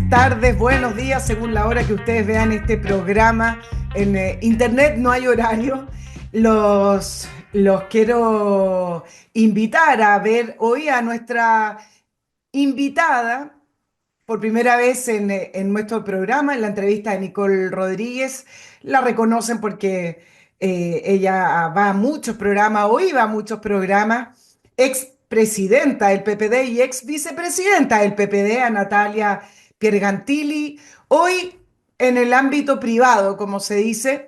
tardes, buenos días, según la hora que ustedes vean este programa. En internet no hay horario. Los quiero invitar a ver hoy a nuestra invitada por primera vez en nuestro programa, en la entrevista de Nicole Rodríguez. La reconocen porque ella va a muchos programas, hoy va a muchos programas. Ex presidenta del PPD y ex vicepresidenta del PPD, a Natalia Piergantilli. Hoy en el ámbito privado, como se dice,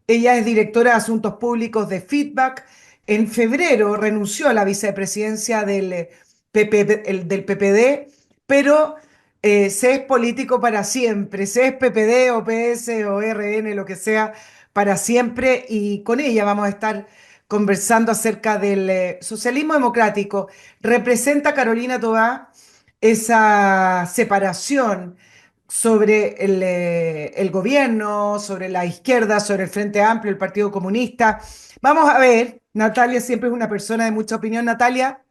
ella es directora de Asuntos Públicos de Feedback. En febrero renunció a la vicepresidencia del PPD, pero se es político para siempre, se es PPD o PS o RN, lo que sea, para siempre. Y con ella vamos a estar conversando acerca del socialismo democrático. ¿Representa Carolina Tobá esa separación sobre el gobierno, sobre la izquierda, sobre el Frente Amplio, el Partido Comunista? Vamos a ver, Natalia siempre es una persona de mucha opinión. Natalia,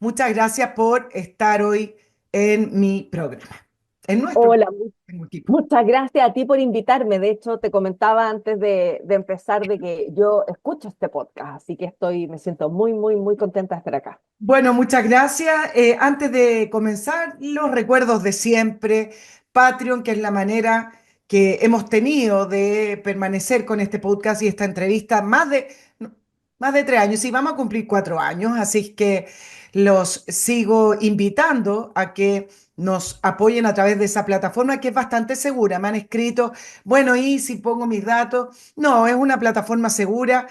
muchas gracias por estar hoy en mi programa, en nuestro Hola, en mi equipo. muchas gracias a ti por invitarme. De hecho, te comentaba antes de empezar de que yo escucho este podcast, así que me siento muy, muy, muy contenta de estar acá. Bueno, muchas gracias. Antes de comenzar, los recuerdos de siempre, Patreon, que es la manera que hemos tenido de permanecer con este podcast y esta entrevista no, más de 3 años, y vamos a cumplir 4 años, así que los sigo invitando a que nos apoyen a través de esa plataforma que es bastante segura. Me han escrito, bueno, ¿y si pongo mis datos? No, es una plataforma segura.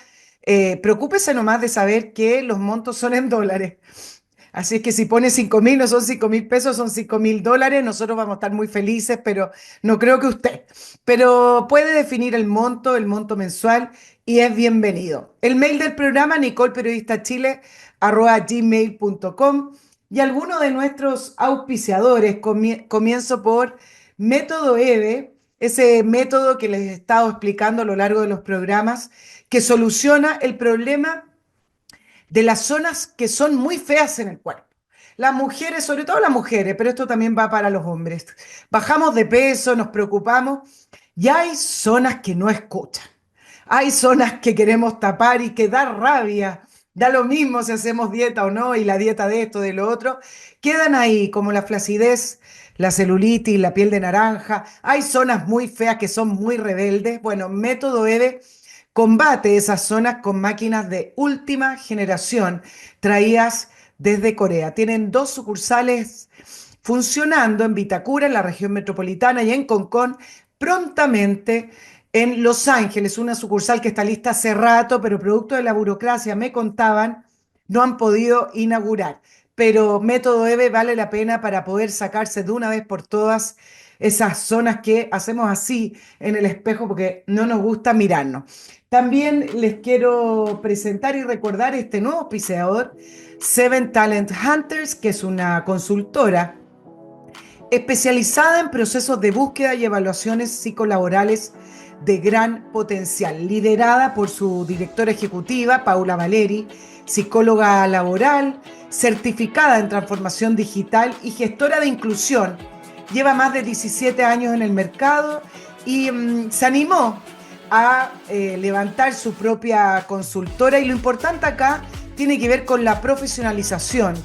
Preocúpese nomás de saber que los montos son en dólares. Así es que si pone 5.000, no son 5.000 pesos, son 5.000 dólares. Nosotros vamos a estar muy felices, pero no creo que usted. Pero puede definir el monto mensual, y es bienvenido. El mail del programa, nicolperiodistachile@gmail.com. Y algunos de nuestros auspiciadores, comienzo por Método EVE, ese método que les he estado explicando a lo largo de los programas, que soluciona el problema de las zonas que son muy feas en el cuerpo. Las mujeres, sobre todo las mujeres, pero esto también va para los hombres. Bajamos de peso, nos preocupamos y hay zonas que no escuchan. Hay zonas que queremos tapar y que da rabia. Da lo mismo si hacemos dieta o no, y la dieta de esto, de lo otro. Quedan ahí como la flacidez, la celulitis, la piel de naranja. Hay zonas muy feas que son muy rebeldes. Bueno, Método EVE combate esas zonas con máquinas de última generación traídas desde Corea. Tienen 2 sucursales funcionando en Vitacura, en la región metropolitana, y en Concón, prontamente en Los Ángeles, una sucursal que está lista hace rato, pero producto de la burocracia, me contaban, no han podido inaugurar. Pero Método EVE vale la pena para poder sacarse de una vez por todas esas zonas que hacemos así en el espejo porque no nos gusta mirarnos. También les quiero presentar y recordar este nuevo auspiciador, Seven Talent Hunters, que es una consultora especializada en procesos de búsqueda y evaluaciones psicolaborales de gran potencial, liderada por su directora ejecutiva, Paula Valeri, psicóloga laboral, certificada en transformación digital y gestora de inclusión. Lleva más de 17 años en el mercado y se animó a levantar su propia consultora, y lo importante acá tiene que ver con la profesionalización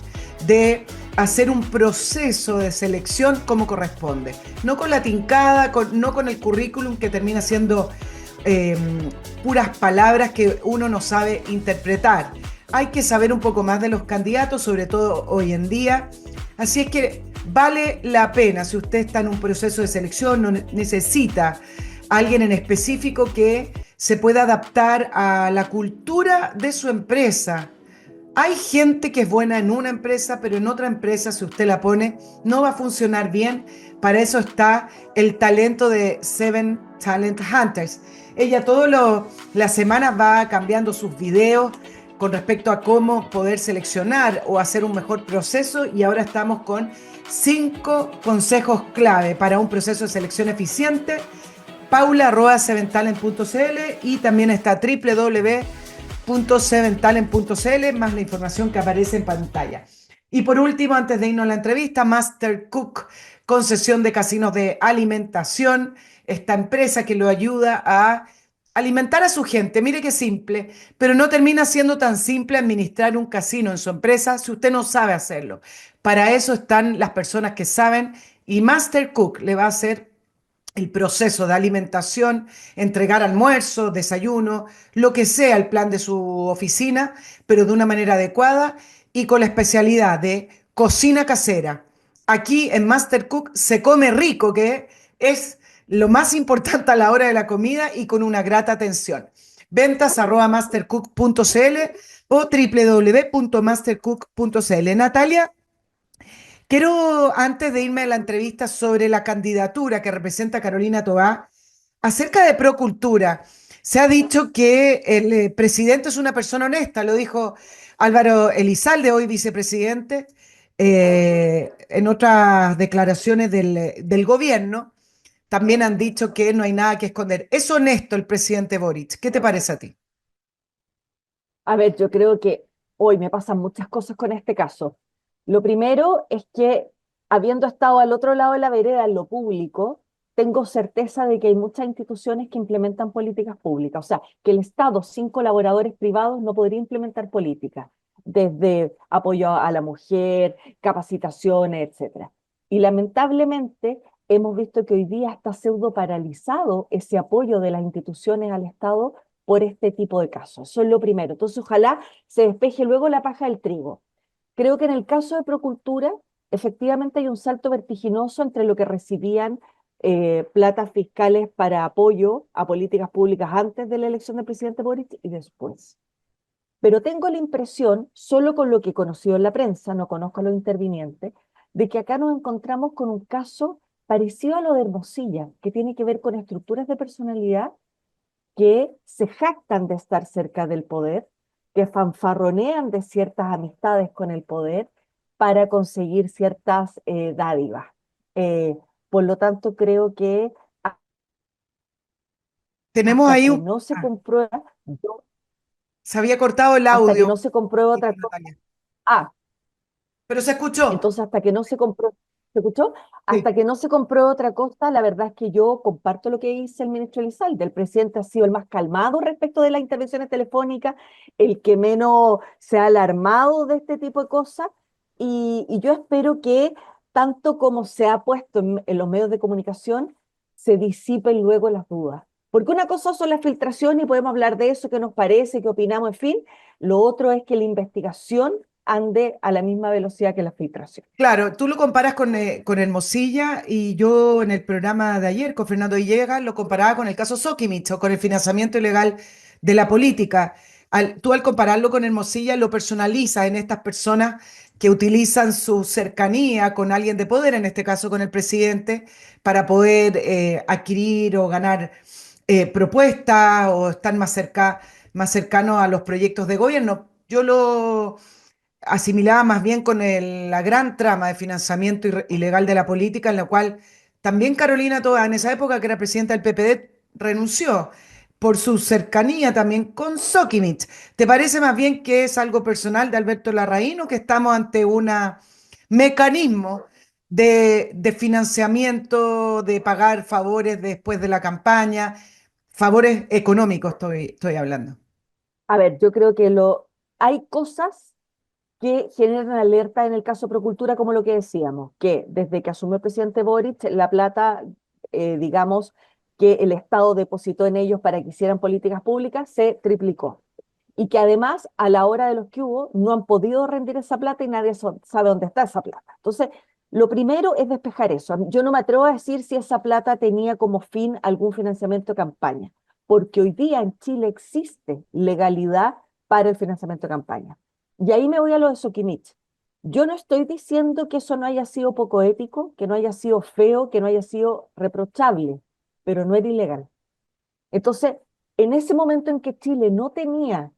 de hacer un proceso de selección como corresponde, no con la tincada, no con el currículum que termina siendo eh, puras palabras que uno no sabe interpretar. Hay que saber un poco más de los candidatos, sobre todo hoy en día. Así es que vale la pena, si usted está en un proceso de selección, no necesita a alguien en específico que se pueda adaptar a la cultura de su empresa. Hay gente que es buena en una empresa, pero en otra empresa, si usted la pone, no va a funcionar bien. Para eso está el talento de Seven Talent Hunters. Ella todas las semanas va cambiando sus videos con respecto a cómo poder seleccionar o hacer un mejor proceso, y ahora estamos con 5 consejos clave para un proceso de selección eficiente. Paula@seventalent.cl, y también está www.seventalent.cl, más la información que aparece en pantalla. Y por último, antes de irnos a la entrevista, Master Cook concesión de casinos de alimentación, esta empresa que lo ayuda a alimentar a su gente. Mire qué simple, pero no termina siendo tan simple administrar un casino en su empresa si usted no sabe hacerlo. Para eso están las personas que saben y Master Cook le va a hacer el proceso de alimentación, entregar almuerzo, desayuno, lo que sea el plan de su oficina, pero de una manera adecuada y con la especialidad de cocina casera. Aquí en Master Cook se come rico, que es lo más importante a la hora de la comida y con una grata atención. Ventas arroba mastercook.cl o www.mastercook.cl. Natalia, quiero, antes de irme a la entrevista sobre la candidatura que representa Carolina Toá, acerca de Procultura, se ha dicho que el presidente es una persona honesta, lo dijo Álvaro Elizalde, hoy vicepresidente, en otras declaraciones del gobierno. También han dicho que no hay nada que esconder. ¿Es honesto el presidente Boric? ¿Qué te parece a ti? A ver, yo creo que hoy me pasan muchas cosas con este caso. Lo primero es que, habiendo estado al otro lado de la vereda en lo público, tengo certeza de que hay muchas instituciones que implementan políticas públicas. O sea, que el Estado sin colaboradores privados no podría implementar políticas, desde apoyo a la mujer, capacitaciones, etcétera. Y lamentablemente hemos visto que hoy día está pseudo paralizado ese apoyo de las instituciones al Estado por este tipo de casos. Eso es lo primero. Entonces, ojalá se despeje luego la paja del trigo. Creo que en el caso de Procultura, efectivamente hay un salto vertiginoso entre lo que recibían platas fiscales para apoyo a políticas públicas antes de la elección del presidente Boric y después. Pero tengo la impresión, solo con lo que he conocido en la prensa, no conozco a los intervinientes, de que acá nos encontramos con un caso parecido a lo de Hermosilla, que tiene que ver con estructuras de personalidad que se jactan de estar cerca del poder, que fanfarronean de ciertas amistades con el poder para conseguir ciertas dádivas. Eh, por lo tanto, creo que Tenemos hasta ahí que un... no se comprueba, se había cortado el hasta que audio, no se compruebe otra cosa. Natalia, Ah, pero se escuchó. entonces, hasta que no se compró, ¿se escuchó? Sí. Hasta que no se compró otra cosa, la verdad es que yo comparto lo que dice el ministro Elizalde. El presidente ha sido el más calmado respecto de las intervenciones telefónicas, el que menos se ha alarmado de este tipo de cosas, y yo espero que, tanto como se ha puesto en los medios de comunicación, se disipen luego las dudas. Porque una cosa son las filtraciones y podemos hablar de eso, qué nos parece, qué opinamos, en fin. Lo otro es que la investigación ande a la misma velocidad que la filtración. Claro, tú lo comparas con Hermosilla y yo en el programa de ayer con Fernando Villegas lo comparaba con el caso Sokimich o con el financiamiento ilegal de la política. Tú al compararlo con Hermosilla lo personalizas en estas personas que utilizan su cercanía con alguien de poder, en este caso con el presidente, para poder adquirir o ganar propuestas o estar más cercanos a los proyectos de gobierno. Yo lo asimilada más bien con la gran trama de financiamiento ilegal de la política, en la cual también Carolina Toa, en esa época que era presidenta del PPD, renunció por su cercanía también con Sokimich. ¿Te parece más bien que es algo personal de Alberto Larraín o que estamos ante un mecanismo de financiamiento, de pagar favores después de la campaña, favores económicos estoy hablando? A ver, yo creo que hay cosas que generan alerta en el caso Procultura, como lo que decíamos, que desde que asumió el presidente Boric, la plata, digamos, que el Estado depositó en ellos para que hicieran políticas públicas, se triplicó. Y que además, a la hora de los que hubo, no han podido rendir esa plata y nadie sabe dónde está esa plata. Entonces, lo primero es despejar eso. Yo no me atrevo a decir si esa plata tenía como fin algún financiamiento de campaña, porque hoy día en Chile existe legalidad para el financiamiento de campaña. Y ahí me voy a lo de Sokimich. Yo no estoy diciendo que eso no haya sido poco ético, que no haya sido feo, que no haya sido reprochable, pero no era ilegal. Entonces, en ese momento en que Chile no tenía,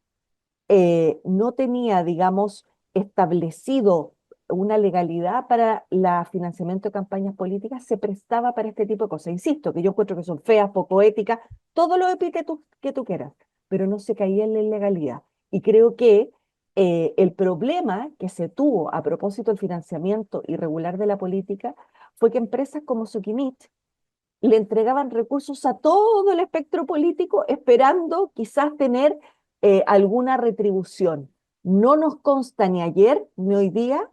digamos, establecido una legalidad para el financiamiento de campañas políticas, se prestaba para este tipo de cosas. Insisto, que yo encuentro que son feas, poco éticas, todos los epítetos que tú quieras, pero no se caía en la ilegalidad. Y creo que el problema que se tuvo a propósito del financiamiento irregular de la política fue que empresas como Sokimich le entregaban recursos a todo el espectro político esperando quizás tener alguna retribución. No nos consta ni ayer ni hoy día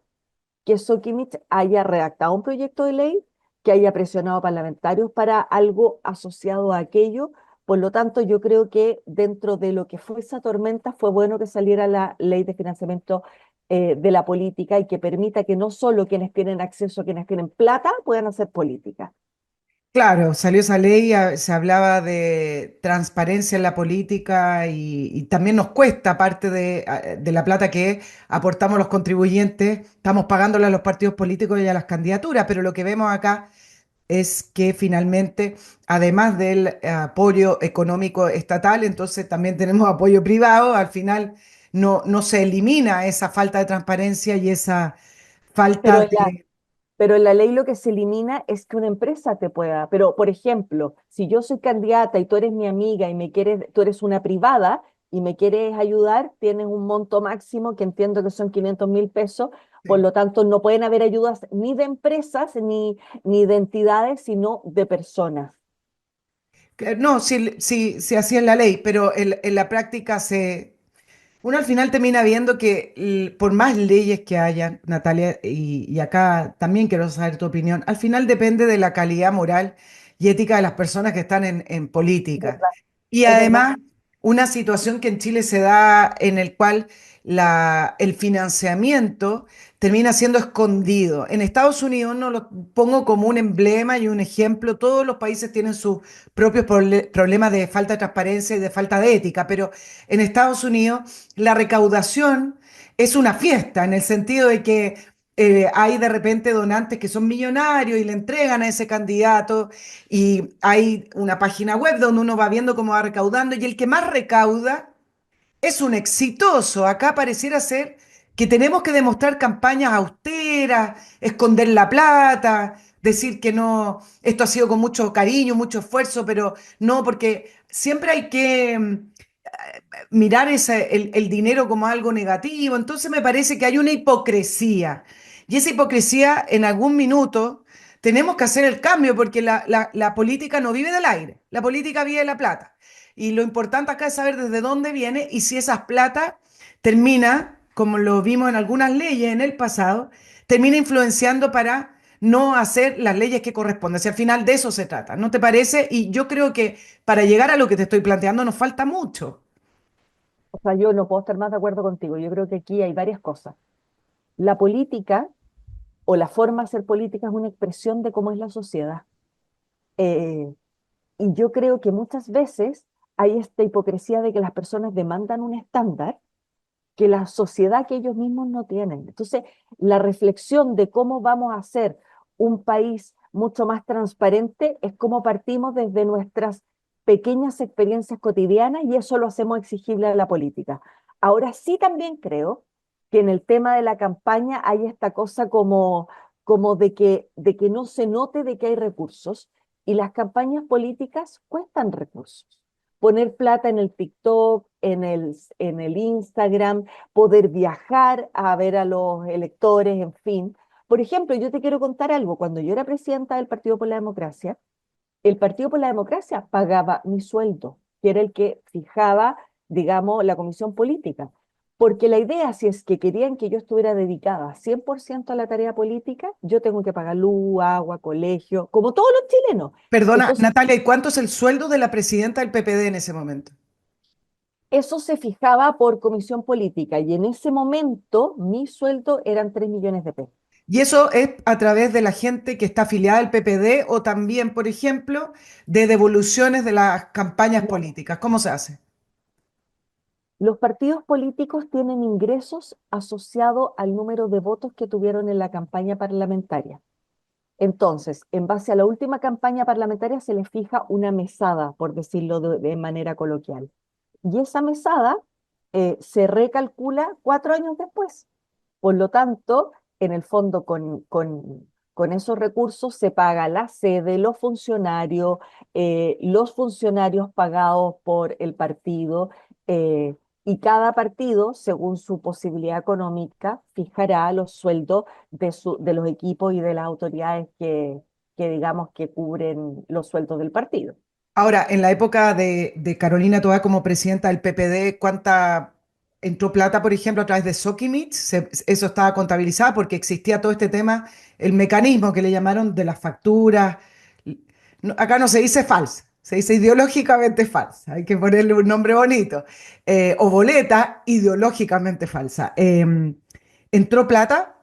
que Sokimich haya redactado un proyecto de ley, que haya presionado parlamentarios para algo asociado a aquello. Por lo tanto, yo creo que dentro de lo que fue esa tormenta fue bueno que saliera la ley de financiamiento de la política y que permita que no solo quienes tienen acceso, quienes tienen plata, puedan hacer política. Claro, salió esa ley, se hablaba de transparencia en la política y también nos cuesta, parte de la plata que aportamos los contribuyentes, estamos pagándole a los partidos políticos y a las candidaturas, pero lo que vemos acá es que finalmente, además del apoyo económico estatal, entonces también tenemos apoyo privado, al final no se elimina esa falta de transparencia y esa Pero falta en la, de... Pero en la ley lo que se elimina es que una empresa te pueda. Pero, por ejemplo, si yo soy candidata y tú eres mi amiga y me quieres, tú eres una privada y me quieres ayudar, tienes un monto máximo que entiendo que son 500.000 pesos. Por lo tanto, no pueden haber ayudas ni de empresas ni de entidades, sino de personas. No, sí, sí, sí, así es la ley, pero en la práctica uno al final termina viendo que por más leyes que hayan, Natalia, y acá también quiero saber tu opinión, al final depende de la calidad moral y ética de las personas que están en Es política. verdad, Y es verdad. además, una situación que en Chile se da en el cual el financiamiento termina siendo escondido. En Estados Unidos, no lo pongo como un emblema y un ejemplo, todos los países tienen sus propios problemas de falta de transparencia y de falta de ética, pero en Estados Unidos la recaudación es una fiesta, en el sentido de que hay de repente donantes que son millonarios y le entregan a ese candidato y hay una página web donde uno va viendo cómo va recaudando y el que más recauda es un exitoso. Acá pareciera ser que tenemos que demostrar campañas austeras, esconder la plata, decir que no, esto ha sido con mucho cariño, mucho esfuerzo, pero no, porque siempre hay que mirar el dinero como algo negativo. Entonces me parece que hay una hipocresía. Y esa hipocresía en algún minuto tenemos que hacer el cambio porque la política no vive del aire, la política vive de la plata. Y lo importante acá es saber desde dónde viene y si esas plata termina, como lo vimos en algunas leyes en el pasado, termina influenciando para no hacer las leyes que corresponden. Si al final de eso se trata, ¿no te parece? Y yo creo que para llegar a lo que te estoy planteando nos falta mucho. O sea, yo no puedo estar más de acuerdo contigo. Yo creo que aquí hay varias cosas. La política o la forma de hacer política es una expresión de cómo es la sociedad. Eh, Y yo creo que muchas veces hay esta hipocresía de que las personas demandan un estándar que la sociedad que ellos mismos no tienen. Entonces, la reflexión de cómo vamos a hacer un país mucho más transparente es cómo partimos desde nuestras pequeñas experiencias cotidianas y eso lo hacemos exigible a la política. Ahora sí también creo que en el tema de la campaña hay esta cosa como de que no se note de que hay recursos y las campañas políticas cuestan recursos. Poner plata en el TikTok, en el Instagram, poder viajar a ver a los electores, en fin. Por ejemplo, yo te quiero contar algo. Cuando yo era presidenta del Partido por la Democracia, el Partido por la Democracia pagaba mi sueldo, que era el que fijaba, digamos, la comisión política. Porque la idea, si es que querían que yo estuviera dedicada 100% a la tarea política, yo tengo que pagar luz, agua, colegio, como todos los chilenos. Perdona, Entonces, Natalia, ¿y cuánto es el sueldo de la presidenta del PPD en ese momento? eso se fijaba por comisión política y en ese momento mi sueldo eran 3 millones de pesos. Y eso es a través de la gente que está afiliada al PPD o también, por ejemplo, de devoluciones de las campañas No. políticas. ¿Cómo se hace? Los partidos políticos tienen ingresos asociados al número de votos que tuvieron en la campaña parlamentaria. Entonces, en base a la última campaña parlamentaria se les fija una mesada, por decirlo de manera coloquial. Y esa mesada se recalcula 4 años después. Por lo tanto, en el fondo, con esos recursos se paga la sede, los funcionarios pagados por el partido, eh, Y cada partido, según su posibilidad económica, fijará los sueldos de los equipos y de las autoridades que digamos que cubren los sueldos del partido. Ahora, en la época de Carolina Toá como presidenta del PPD, ¿cuánta entró plata, por ejemplo, a través de Sokimich? Eso estaba contabilizado porque existía todo este tema, el mecanismo que le llamaron de las facturas. Acá no se dice falsa, se dice ideológicamente falsa. Hay que ponerle un nombre bonito. O boleta ideológicamente falsa. ¿Entró plata?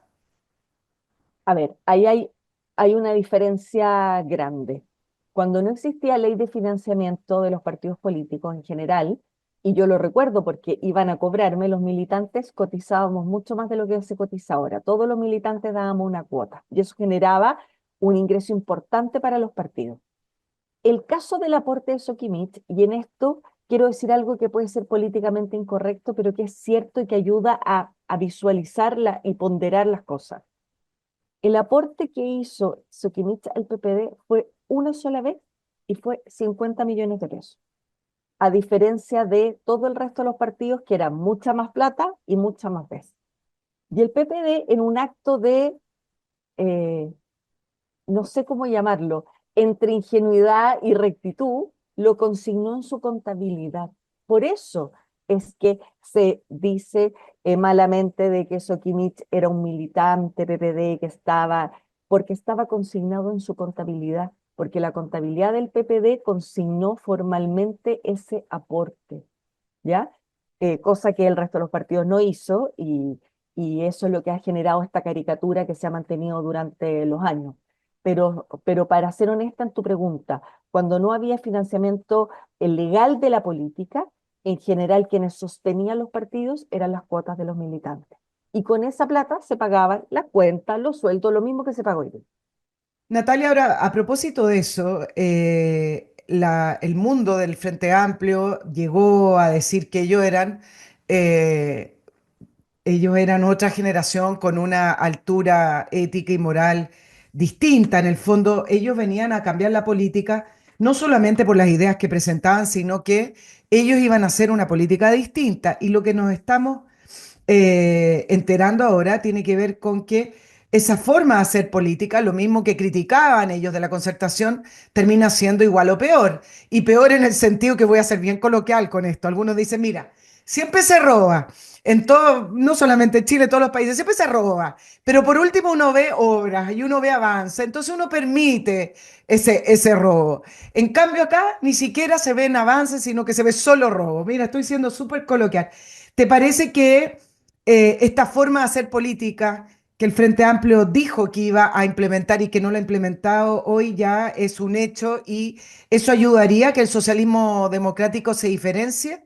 A ver, hay una diferencia grande. Cuando no existía ley de financiamiento de los partidos políticos en general, y yo lo recuerdo porque iban a cobrarme, los militantes cotizábamos mucho más de lo que se cotiza ahora. Todos los militantes dábamos una cuota y eso generaba un ingreso importante para los partidos. El caso del aporte de Sokimich, y en esto quiero decir algo que puede ser políticamente incorrecto, pero que es cierto y que ayuda a visualizar y ponderar las cosas. El aporte que hizo Sokimich al PPD fue una sola vez y fue 50 millones de pesos, a diferencia de todo el resto de los partidos que era mucha más plata y mucha más veces. Y el PPD en un acto de, eh, no sé cómo llamarlo, entre ingenuidad y rectitud, lo consignó en su contabilidad. Por eso es que se dice malamente de que Sokimich era un militante PPD que estaba, porque estaba consignado en su contabilidad, porque la contabilidad del PPD consignó formalmente ese aporte, ¿ya? Cosa que el resto de los partidos no hizo y eso es lo que ha generado esta caricatura que se ha mantenido durante los años. Pero para ser honesta en tu pregunta, cuando no había financiamiento legal de la política, en general quienes sostenían los partidos eran las cuotas de los militantes. Y con esa plata se pagaban las cuentas, los sueldos, lo mismo que se pagó hoy día. Natalia, ahora a propósito de eso, el mundo del Frente Amplio llegó a decir que eh, ellos eran otra generación con una altura ética y moral distinta. En el fondo, ellos venían a cambiar la política, no solamente por las ideas que presentaban, sino que ellos iban a hacer una política distinta. Y lo que nos estamos enterando ahora tiene que ver con que esa forma de hacer política, lo mismo que criticaban ellos de la concertación, termina siendo igual o peor. Y peor en el sentido que voy a ser bien coloquial con esto. Algunos dicen, mira, siempre se roba. En todo, no solamente en Chile, en todos los países, siempre se roba. Pero por último uno ve obras y uno ve avance. Entonces uno permite ese robo. En cambio acá ni siquiera se ven avances, sino que se ve solo robo. Mira, estoy siendo súper coloquial. ¿Te parece que esta forma de hacer política que el Frente Amplio dijo que iba a implementar y que no lo ha implementado hoy ya es un hecho y eso ayudaría a que el socialismo democrático se diferencie?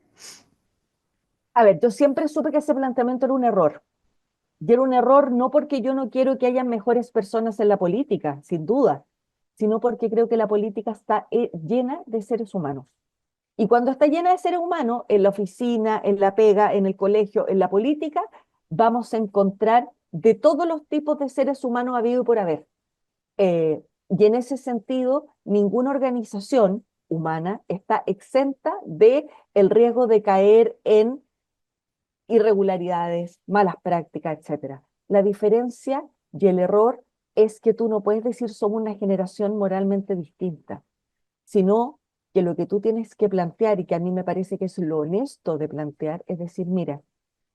A ver, yo siempre supe que ese planteamiento era un error. Y era un error no porque yo no quiero que haya mejores personas en la política, sin duda, sino porque creo que la política está llena de seres humanos. Y cuando está llena de seres humanos, en la oficina, en la pega, en el colegio, en la política, vamos a encontrar de todos los tipos de seres humanos habido y por haber. Y en ese sentido, ninguna organización humana está exenta de el riesgo de caer en irregularidades, malas prácticas, etcétera. La diferencia y el error es que tú no puedes decir somos una generación moralmente distinta, sino que lo que tú tienes que plantear y que a mí me parece que es lo honesto de plantear es decir, mira,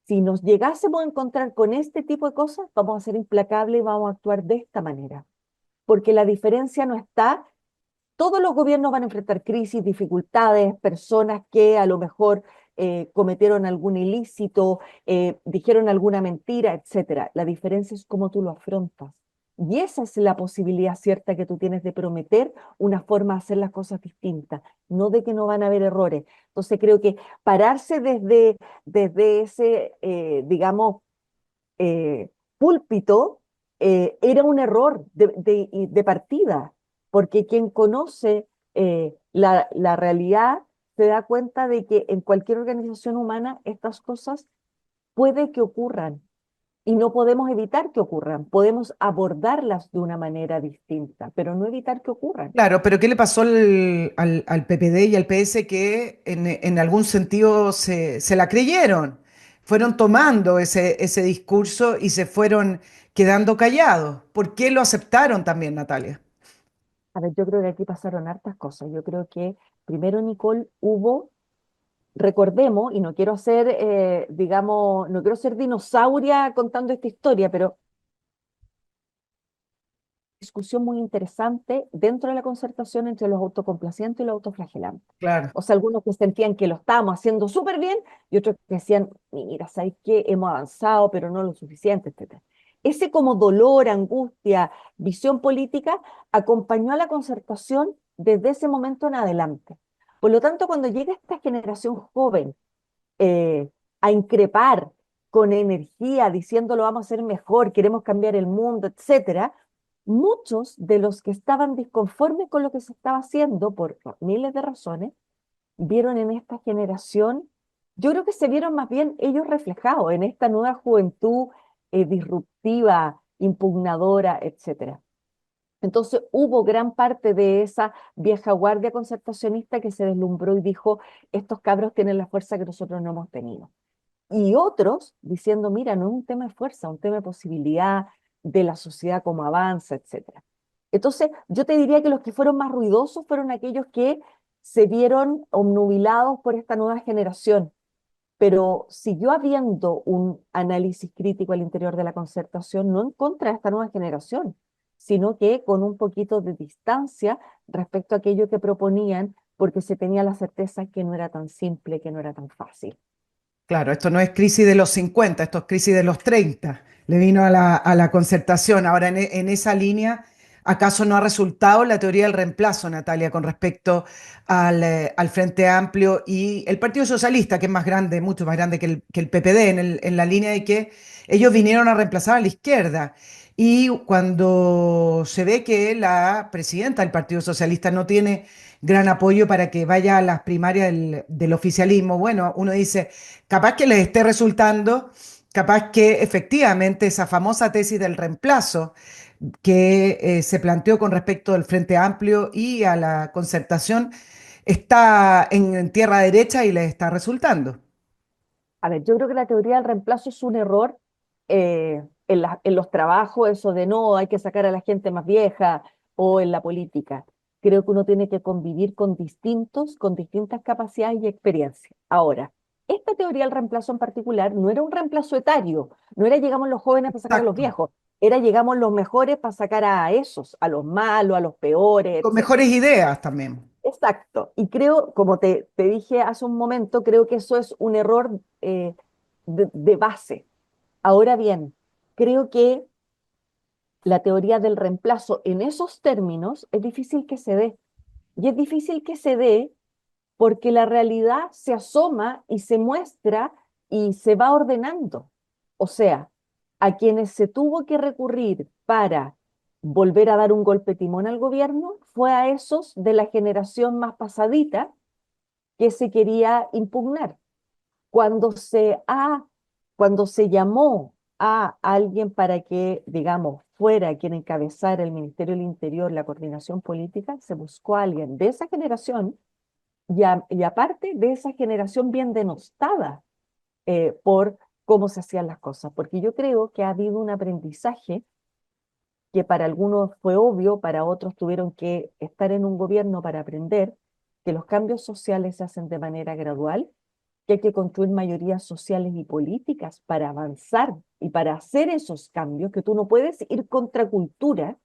si nos llegásemos a encontrar con este tipo de cosas, vamos a ser implacables y vamos a actuar de esta manera, porque la diferencia no está. Todos los gobiernos van a enfrentar crisis, dificultades, personas que a lo mejor cometieron algún ilícito, dijeron alguna mentira, etcétera. La diferencia es cómo tú lo afrontas. Y esa es la posibilidad cierta que tú tienes de prometer una forma de hacer las cosas distintas, no de que no van a haber errores. Entonces creo que pararse desde ese, digamos, púlpito, era un error de partida, porque quien conoce la realidad se da cuenta de que en cualquier organización humana estas cosas puede que ocurran, y no podemos evitar que ocurran. Podemos abordarlas de una manera distinta, pero no evitar que ocurran. Claro, pero ¿qué le pasó al PPD y al PS que en algún sentido se la creyeron? Fueron tomando ese discurso y se fueron quedando callados. ¿Por qué lo aceptaron también, Natalia? A ver, yo creo que aquí pasaron hartas cosas. Yo creo que primero, Nicole, recordemos, y no quiero ser, digamos, no quiero ser dinosauria contando esta historia, pero discusión muy interesante dentro de la concertación entre los autocomplacientes y los autoflagelantes. Claro. O sea, algunos que sentían que lo estábamos haciendo súper bien y otros que decían, mira, ¿sabes qué? Hemos avanzado, pero no lo suficiente, etcétera. Ese como dolor, angustia, visión política acompañó a la concertación desde ese momento en adelante. Por lo tanto, cuando llega esta generación joven eh, a increpar con energía, diciendo lo vamos a hacer mejor, queremos cambiar el mundo, etcétera, muchos de los que estaban disconformes con lo que se estaba haciendo por miles de razones, vieron en esta generación, yo creo que se vieron más bien ellos reflejados en esta nueva juventud disruptiva, impugnadora, etcétera. Entonces hubo gran parte de esa vieja guardia concertacionista que se deslumbró y dijo, estos cabros tienen la fuerza que nosotros no hemos tenido. Y otros diciendo, mira, no es un tema de fuerza, es un tema de posibilidad de la sociedad como avanza, etcétera. Entonces, yo te diría que los que fueron más ruidosos fueron aquellos que se vieron obnubilados por esta nueva generación, pero siguió habiendo un análisis crítico al interior de la concertación, no en contra de esta nueva generación, sino que con un poquito de distancia respecto a aquello que proponían, porque se tenía la certeza que no era tan simple, que no era tan fácil. Claro, esto no es crisis de los 50, esto es crisis de los 30. Le vino a la concertación. Ahora, en esa línea, ¿acaso no ha resultado la teoría del reemplazo, Natalia, con respecto al Frente Amplio y el Partido Socialista, que es más grande, mucho más grande que el PPD, en la línea de que ellos vinieron a reemplazar a la izquierda? Y cuando se ve que la presidenta del Partido Socialista no tiene gran apoyo para que vaya a las primarias del oficialismo, bueno, uno dice capaz que les esté resultando, capaz que efectivamente esa famosa tesis del reemplazo que se planteó con respecto al Frente Amplio y a la concertación está en tierra derecha y les está resultando. A ver, yo creo que la teoría del reemplazo es un error en los trabajos, eso de no, hay que sacar a la gente más vieja o en la política. Creo que uno tiene que convivir con distintos, con distintas capacidades y experiencias. Ahora, esta teoría del reemplazo en particular no era un reemplazo etario, no era llegamos los jóvenes para sacar a los Exacto. viejos, era llegamos los mejores para sacar a esos, a los malos, a los peores, Con etcétera. mejores ideas también. Exacto. Y creo, como te dije hace un momento, creo que eso es un error de base. Ahora bien, creo que la teoría del reemplazo en esos términos es difícil que se dé. Y es difícil que se dé porque la realidad se asoma y se muestra y se va ordenando. O sea, a quienes se tuvo que recurrir para volver a dar un golpe de timón al gobierno fue a esos de la generación más pasadita que se quería impugnar. Cuando cuando se llamó a alguien para que, digamos, fuera quien encabezara el Ministerio del Interior, la coordinación política, se buscó a alguien de esa generación y aparte de esa generación bien denostada por cómo se hacían las cosas, porque yo creo que ha habido un aprendizaje que para algunos fue obvio, para otros tuvieron que estar en un gobierno para aprender que los cambios sociales se hacen de manera gradual, que hay que construir mayorías sociales y políticas para avanzar y para hacer esos cambios, que tú no puedes ir contra cultura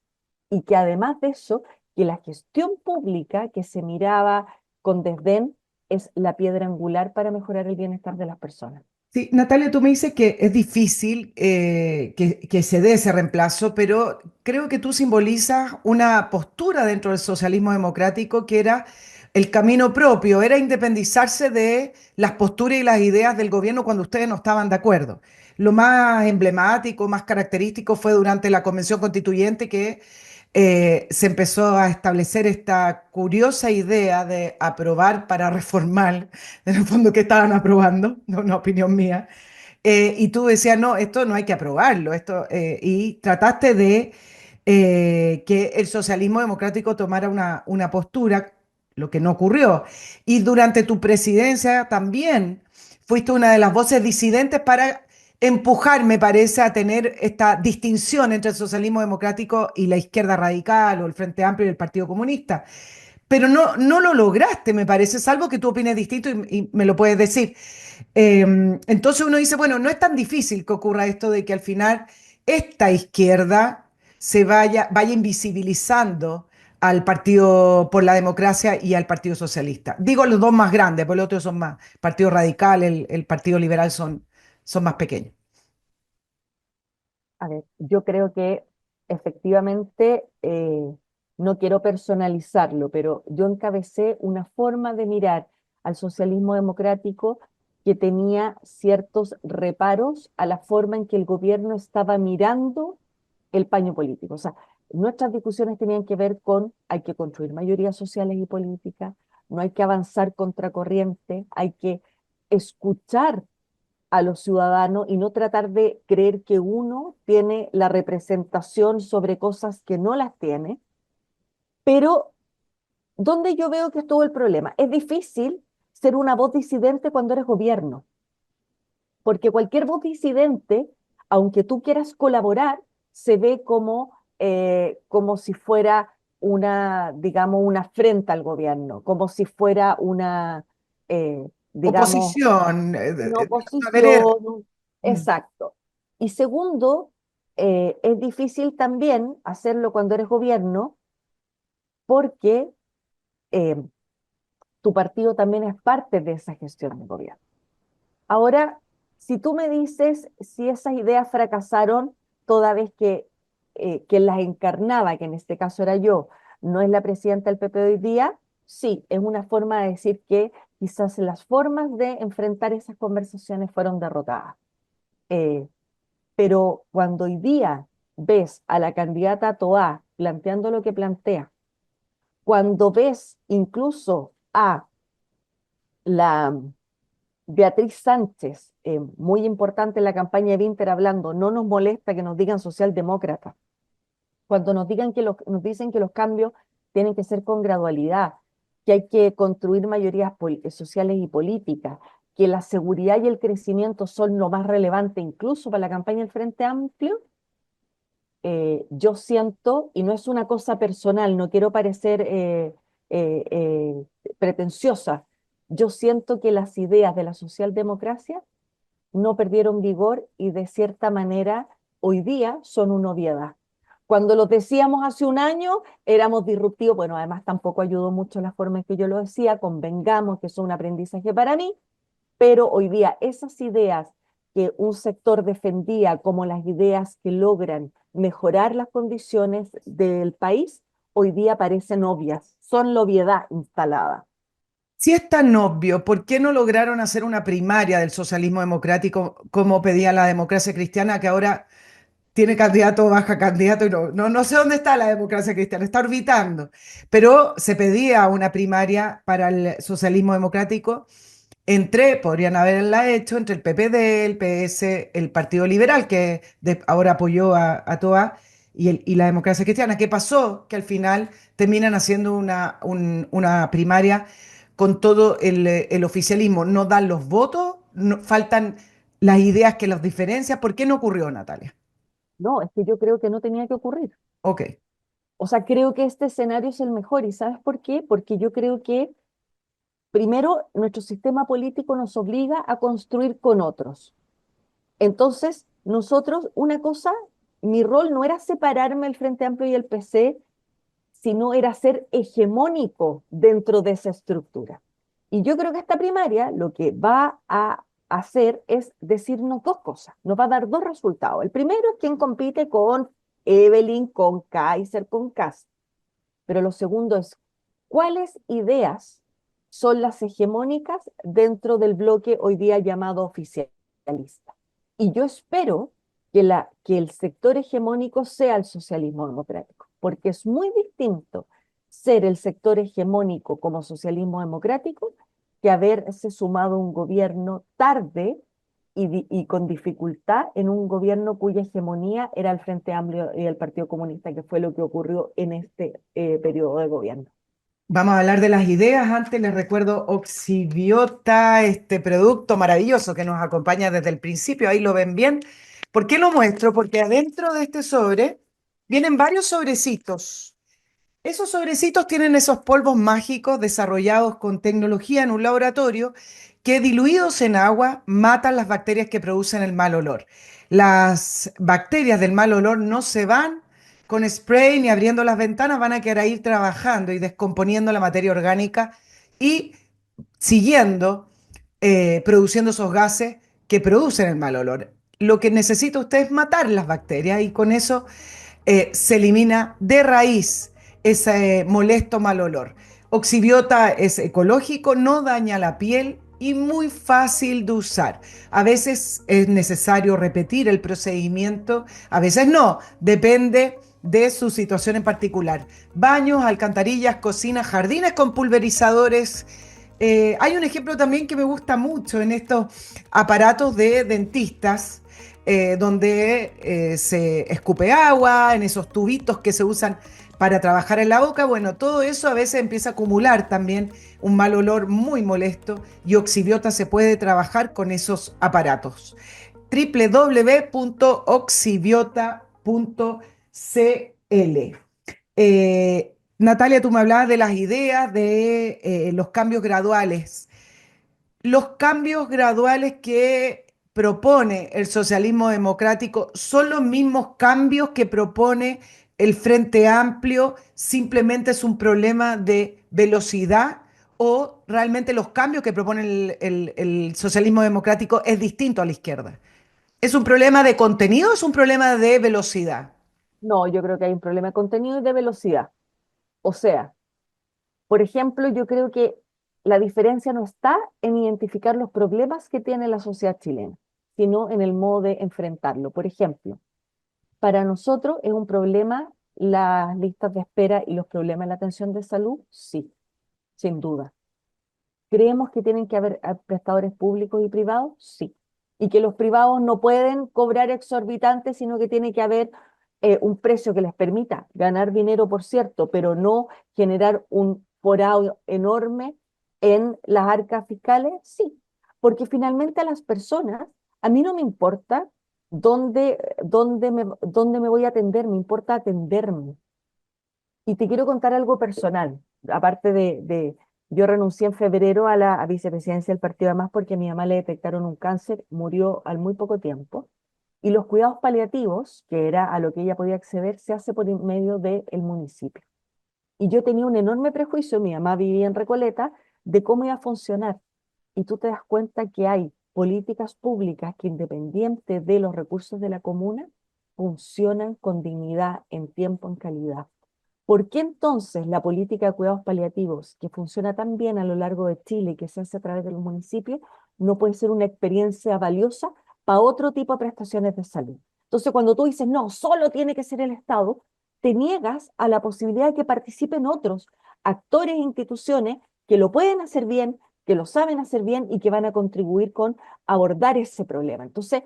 y que además de eso, que la gestión pública que se miraba con desdén es la piedra angular para mejorar el bienestar de las personas. Sí, Natalia, tú me dices que es difícil que se dé ese reemplazo, pero creo que tú simbolizas una postura dentro del socialismo democrático que era el camino propio, era independizarse de las posturas y las ideas del gobierno cuando ustedes no estaban de acuerdo. Lo más emblemático, más característico fue durante la Convención Constituyente que se empezó a establecer esta curiosa idea de aprobar para reformar, en el fondo que estaban aprobando, no una opinión mía, Y tú decías, no, esto no hay que aprobarlo, y trataste de que el socialismo democrático tomara una postura, lo que no ocurrió. Y durante tu presidencia también fuiste una de las voces disidentes para empujar, me parece, a tener esta distinción entre el socialismo democrático y la izquierda radical o el Frente Amplio y el Partido Comunista. Pero no lo lograste, me parece, salvo que tú opines distinto y me lo puedes decir. Entonces uno dice, bueno, no es tan difícil que ocurra esto de que al final esta izquierda vaya invisibilizando al Partido por la Democracia y al Partido Socialista. Digo los dos más grandes, porque los otros son más. El Partido Radical, el Partido Liberal son más pequeños. A ver, yo creo que efectivamente, no quiero personalizarlo, pero yo encabecé una forma de mirar al socialismo democrático que tenía ciertos reparos a la forma en que el gobierno estaba mirando el paño político. O sea, nuestras discusiones tenían que ver con hay que construir mayorías sociales y políticas, no hay que avanzar contracorriente, hay que escuchar a los ciudadanos y no tratar de creer que uno tiene la representación sobre cosas que no las tiene. Pero ¿dónde yo veo que estuvo el problema? Es difícil ser una voz disidente cuando eres gobierno, porque cualquier voz disidente, aunque tú quieras colaborar, se ve como si fuera una, digamos, una afrenta al gobierno, como si fuera digamos, Oposición, una de alguna manera. oposición, Mm. exacto. Y segundo, es difícil también hacerlo cuando eres gobierno porque eh, tu partido también es parte de esa gestión de gobierno. Ahora, si tú me dices si esas ideas fracasaron toda vez que las encarnaba, que en este caso era yo, no es la presidenta del PP de hoy día, sí, es una forma de decir que quizás las formas de enfrentar esas conversaciones fueron derrotadas. Eh, pero cuando hoy día ves a la candidata Toá planteando lo que plantea, cuando ves incluso a la Beatriz Sánchez, muy importante en la campaña de Winter, hablando, no nos molesta que nos digan socialdemócrata, cuando nos dicen que los cambios tienen que ser con gradualidad, que hay que construir mayorías sociales y políticas, que la seguridad y el crecimiento son lo más relevante incluso para la campaña del Frente Amplio. Yo siento, y no es una cosa personal, no quiero parecer pretenciosa, yo siento que las ideas de la socialdemocracia no perdieron vigor y de cierta manera hoy día son una obviedad. Cuando lo decíamos hace un año, éramos disruptivos. Bueno, además tampoco ayudó mucho la forma en que yo lo decía, convengamos que es un aprendizaje para mí, pero hoy día esas ideas que un sector defendía como las ideas que logran mejorar las condiciones del país, hoy día parecen obvias, son la obviedad instalada. Si es tan obvio, ¿por qué no lograron hacer una primaria del socialismo democrático como pedía la democracia cristiana, que ahora tiene candidato, baja candidato, y no sé dónde está la democracia cristiana, está orbitando? Pero se pedía una primaria para el socialismo democrático podrían haberla hecho entre el PPD, el PS, el Partido Liberal, que ahora apoyó a Toa, y la democracia cristiana. ¿Qué pasó? Que al final terminan haciendo una primaria con todo el oficialismo. No dan los votos, faltan las ideas que los diferencian. ¿Por qué no ocurrió, Natalia? No, es que yo creo que no tenía que ocurrir. Ok. O sea, creo que este escenario es el mejor. ¿Y sabes por qué? Porque yo creo que, primero, nuestro sistema político nos obliga a construir con otros. Entonces, nosotros, una cosa, mi rol no era separarme el Frente Amplio y el PC, sino era ser hegemónico dentro de esa estructura. Y yo creo que esta primaria lo que va a hacer es decirnos dos cosas, nos va a dar dos resultados. El primero es quién compite con Evelyn, con Kaiser, con Kass. Pero lo segundo es cuáles ideas son las hegemónicas dentro del bloque hoy día llamado oficialista. Y yo espero que el sector hegemónico sea el socialismo democrático, porque es muy distinto ser el sector hegemónico como socialismo democrático que haberse sumado a un gobierno tarde y con dificultad en un gobierno cuya hegemonía era el Frente Amplio y el Partido Comunista, que fue lo que ocurrió en este periodo de gobierno. Vamos a hablar de las ideas. Antes les recuerdo Oxibiota, este producto maravilloso que nos acompaña desde el principio. Ahí lo ven bien. ¿Por qué lo muestro? Porque adentro de este sobre vienen varios sobrecitos. Esos sobrecitos tienen esos polvos mágicos desarrollados con tecnología en un laboratorio que diluidos en agua matan las bacterias que producen el mal olor. Las bacterias del mal olor no se van con spray ni abriendo las ventanas, van a quedar ahí trabajando y descomponiendo la materia orgánica y siguiendo produciendo esos gases que producen el mal olor. Lo que necesita usted es matar las bacterias y con eso se elimina de raíz ese molesto mal olor. Oxibiota es ecológico, no daña la piel y muy fácil de usar. A veces es necesario repetir el procedimiento, a veces no, depende de su situación en particular. Baños, alcantarillas, cocinas, jardines con pulverizadores. Hay un ejemplo también que me gusta mucho en estos aparatos de dentistas donde se escupe agua, en esos tubitos que se usan para trabajar en la boca. Bueno, todo eso a veces empieza a acumular también un mal olor muy molesto y Oxibiota se puede trabajar con esos aparatos. www.oxibiota.cl. Natalia, tú me hablabas de las ideas de los cambios graduales. Los cambios graduales que propone el socialismo democrático son los mismos cambios que propone el Frente Amplio, simplemente es un problema de velocidad o realmente los cambios que propone el socialismo democrático es distinto a la izquierda. ¿Es un problema de contenido o es un problema de velocidad? No, yo creo que hay un problema de contenido y de velocidad. O sea, por ejemplo, yo creo que la diferencia no está en identificar los problemas que tiene la sociedad chilena, sino en el modo de enfrentarlo. Por ejemplo, para nosotros es un problema las listas de espera y los problemas en la atención de salud, sí, sin duda. ¿Creemos que tienen que haber prestadores públicos y privados? Sí. Y que los privados no pueden cobrar exorbitantes, sino que tiene que haber un precio que les permita ganar dinero, por cierto, pero no generar un forado enorme en las arcas fiscales. Sí. Porque finalmente a las personas, a mí no me importa dónde me voy a atender, me importa atenderme. Y te quiero contar algo personal, aparte yo renuncié en febrero a la vicepresidencia del partido, además porque a mi mamá le detectaron un cáncer, murió al muy poco tiempo, y los cuidados paliativos, que era a lo que ella podía acceder, se hace por medio del municipio. Y yo tenía un enorme prejuicio, mi mamá vivía en Recoleta, de cómo iba a funcionar. Y tú te das cuenta que hay políticas públicas que independiente de los recursos de la comuna, funcionan con dignidad, en tiempo, en calidad. ¿Por qué entonces la política de cuidados paliativos, que funciona tan bien a lo largo de Chile y que se hace a través de los municipios, no puede ser una experiencia valiosa para otro tipo de prestaciones de salud? Entonces, cuando tú dices, no, solo tiene que ser el Estado, te niegas a la posibilidad de que participen otros actores e instituciones que lo pueden hacer bien, que lo saben hacer bien y que van a contribuir con abordar ese problema. Entonces,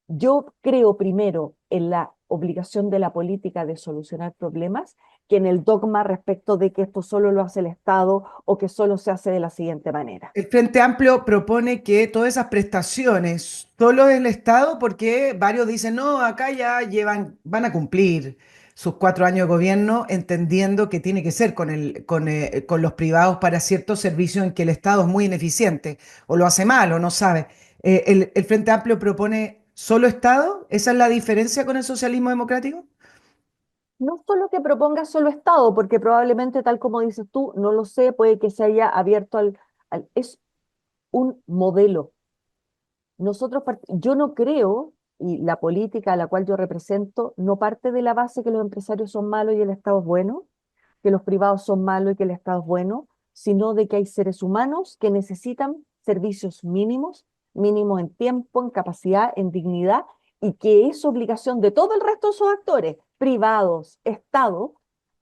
yo creo primero en la obligación de la política de solucionar problemas que en el dogma respecto de que esto solo lo hace el Estado o que solo se hace de la siguiente manera. El Frente Amplio propone que todas esas prestaciones solo el Estado, porque varios dicen, no, acá ya llevan, van a cumplir sus 4 años de gobierno, entendiendo que tiene que ser con los privados para ciertos servicios en que el Estado es muy ineficiente, o lo hace mal, o no sabe. El Frente Amplio propone solo Estado, ¿esa es la diferencia con el socialismo democrático? No solo que proponga solo Estado, porque probablemente, tal como dices tú, no lo sé, puede que se haya abierto es un modelo. Yo no creo, y la política a la cual yo represento, no parte de la base que los empresarios son malos y el Estado es bueno, que los privados son malos y que el Estado es bueno, sino de que hay seres humanos que necesitan servicios mínimos, mínimos en tiempo, en capacidad, en dignidad, y que es obligación de todo el resto de esos actores, privados, Estado,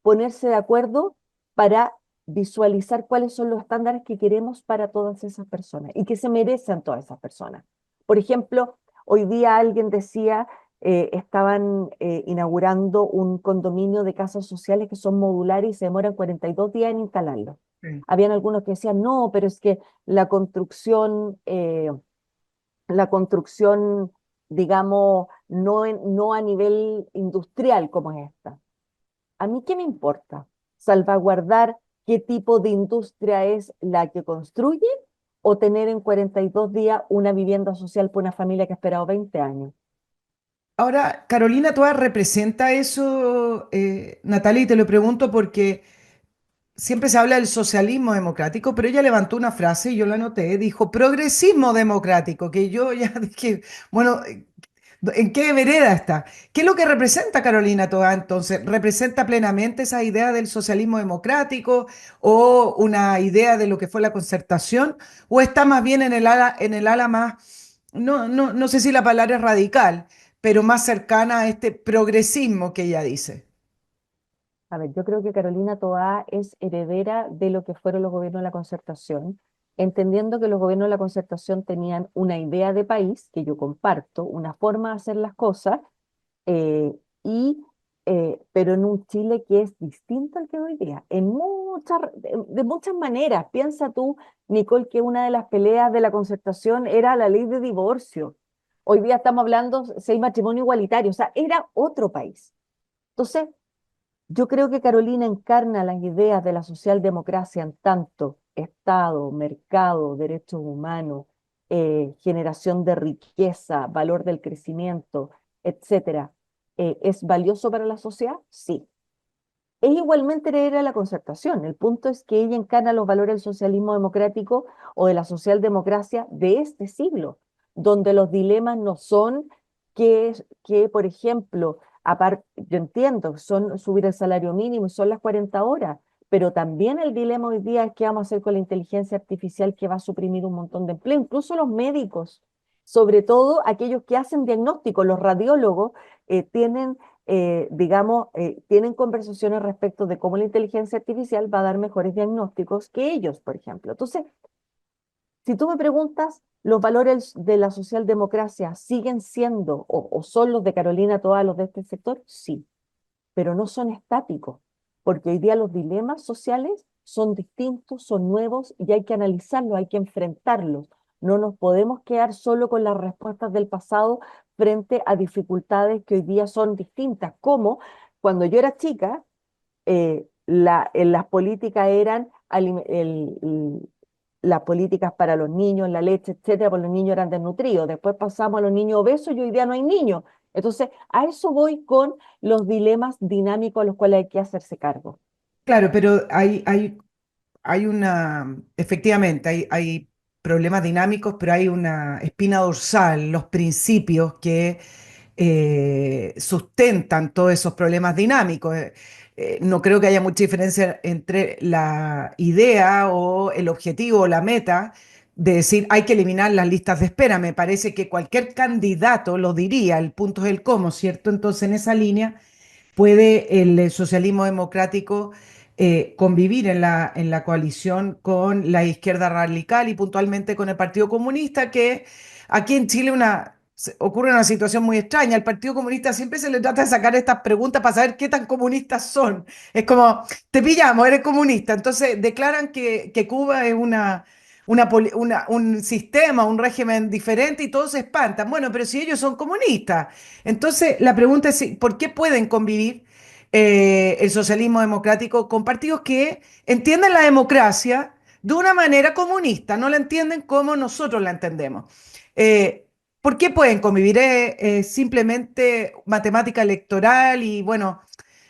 ponerse de acuerdo para visualizar cuáles son los estándares que queremos para todas esas personas y que se merecen todas esas personas. Por ejemplo, hoy día alguien decía, estaban inaugurando un condominio de casas sociales que son modulares y se demoran 42 días en instalarlo. Sí. Habían algunos que decían, no, pero es que la construcción, digamos, no a nivel industrial como es esta. ¿A mí qué me importa? ¿Salvaguardar qué tipo de industria es la que construye o tener en 42 días una vivienda social para una familia que ha esperado 20 años? Ahora, Carolina Toa representa eso, Natalia, y te lo pregunto porque siempre se habla del socialismo democrático, pero ella levantó una frase y yo la anoté, dijo progresismo democrático, que yo ya dije, bueno, ¿en qué vereda está? ¿Qué es lo que representa Carolina Toa entonces? ¿Representa plenamente esa idea del socialismo democrático o una idea de lo que fue la concertación? ¿O está más bien en el ala más, no sé si la palabra es radical, pero más cercana a este progresismo que ella dice? A ver, yo creo que Carolina Toá es heredera de lo que fueron los gobiernos de la concertación, entendiendo que los gobiernos de la concertación tenían una idea de país que yo comparto, una forma de hacer las cosas, eh, y, pero en un Chile que es distinto al que hoy día, de muchas maneras. Piensa tú, Nicole, que una de las peleas de la concertación era la ley de divorcio. Hoy día estamos hablando seis matrimonio igualitario, o sea, era otro país. Entonces, yo creo que Carolina encarna las ideas de la socialdemocracia en tanto Estado, mercado, derechos humanos, generación de riqueza, valor del crecimiento, etcétera. ¿Es valioso para la sociedad? Sí. Es igualmente heredera de la concertación. El punto es que ella encarna los valores del socialismo democrático o de la socialdemocracia de este siglo, donde los dilemas no son que por ejemplo, yo entiendo, son subir el salario mínimo y son las 40 horas, pero también el dilema hoy día es qué vamos a hacer con la inteligencia artificial que va a suprimir un montón de empleo, incluso los médicos, sobre todo aquellos que hacen diagnósticos, los radiólogos tienen conversaciones respecto de cómo la inteligencia artificial va a dar mejores diagnósticos que ellos, por ejemplo. Entonces, si tú me preguntas, ¿los valores de la socialdemocracia siguen siendo o son los de Carolina Toá, los de este sector? Sí, pero no son estáticos, porque hoy día los dilemas sociales son distintos, son nuevos y hay que analizarlos, hay que enfrentarlos. No nos podemos quedar solo con las respuestas del pasado frente a dificultades que hoy día son distintas, como cuando yo era chica, las políticas eran las políticas para los niños, la leche, etcétera, porque los niños eran desnutridos. Después pasamos a los niños obesos y hoy día no hay niños. Entonces, a eso voy con los dilemas dinámicos a los cuales hay que hacerse cargo. Claro, pero hay una, efectivamente, hay problemas dinámicos, pero hay una espina dorsal, los principios que sustentan todos esos problemas dinámicos. No creo que haya mucha diferencia entre la idea o el objetivo o la meta de decir hay que eliminar las listas de espera. Me parece que cualquier candidato lo diría, el punto es el cómo, ¿cierto? Entonces, en esa línea puede el socialismo democrático convivir en la coalición con la izquierda radical y puntualmente con el Partido Comunista, que aquí en Chile ocurre una situación muy extraña. Al Partido Comunista siempre se le trata de sacar estas preguntas para saber qué tan comunistas son. Es como, te pillamos, eres comunista. Entonces declaran que Cuba es un sistema, un régimen diferente y todos se espantan. Bueno, pero si ellos son comunistas. Entonces, la pregunta es, ¿por qué pueden convivir el socialismo democrático con partidos que entienden la democracia de una manera comunista, no la entienden como nosotros la entendemos? Eh, ¿Por qué pueden convivir? ¿Simplemente matemática electoral y bueno,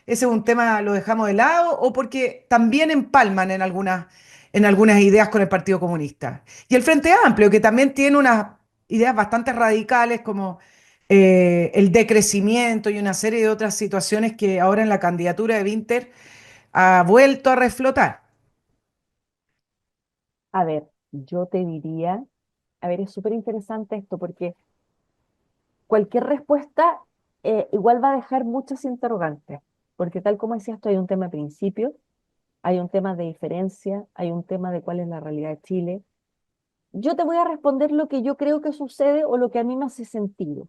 ese es un tema, lo dejamos de lado? ¿O porque también empalman en algunas ideas con el Partido Comunista? Y el Frente Amplio, que también tiene unas ideas bastante radicales como el decrecimiento y una serie de otras situaciones que ahora en la candidatura de Winter ha vuelto a reflotar. A ver, yo te diría, a ver, es súper interesante esto porque cualquier respuesta igual va a dejar muchas interrogantes, porque tal como decías tú, hay un tema de principio, hay un tema de diferencia, hay un tema de cuál es la realidad de Chile. yo te voy a responder lo que yo creo que sucede o lo que a mí me hace sentido,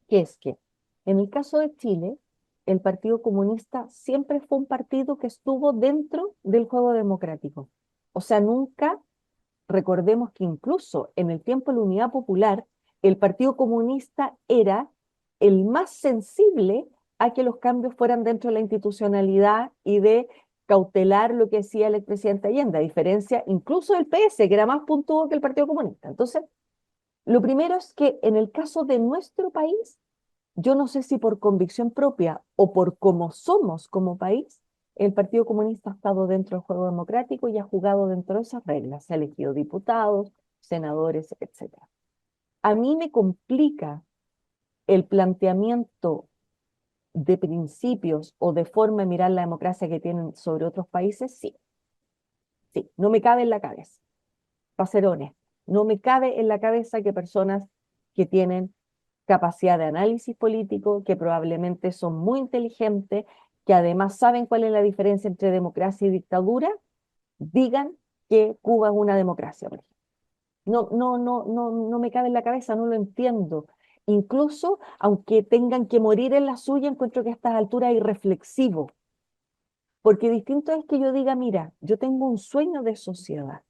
que es que en el caso de Chile, el Partido Comunista siempre fue un partido que estuvo dentro del juego democrático. O sea, nunca, recordemos que incluso en el tiempo de la Unidad Popular, el Partido Comunista era el más sensible a que los cambios fueran dentro de la institucionalidad y de cautelar lo que decía el expresidente Allende, a diferencia incluso del PS, que era más puntudo que el Partido Comunista. Entonces, lo primero es que en el caso de nuestro país, yo no sé si por convicción propia o por cómo somos como país, el Partido Comunista ha estado dentro del juego democrático y ha jugado dentro de esas reglas, se ha elegido diputados, senadores, etcétera. A mí me complica el planteamiento de principios o de forma de mirar la democracia que tienen sobre otros países, sí, sí, no me cabe en la cabeza, para ser honesto, no me cabe en la cabeza que personas que tienen capacidad de análisis político, que probablemente son muy inteligentes, que además saben cuál es la diferencia entre democracia y dictadura, digan que Cuba es una democracia, por ejemplo. No me cabe en la cabeza, no lo entiendo. Incluso, aunque tengan que morir en la suya, encuentro que a estas alturas es irreflexivo, porque distinto es que yo diga, mira, yo tengo un sueño de sociedad,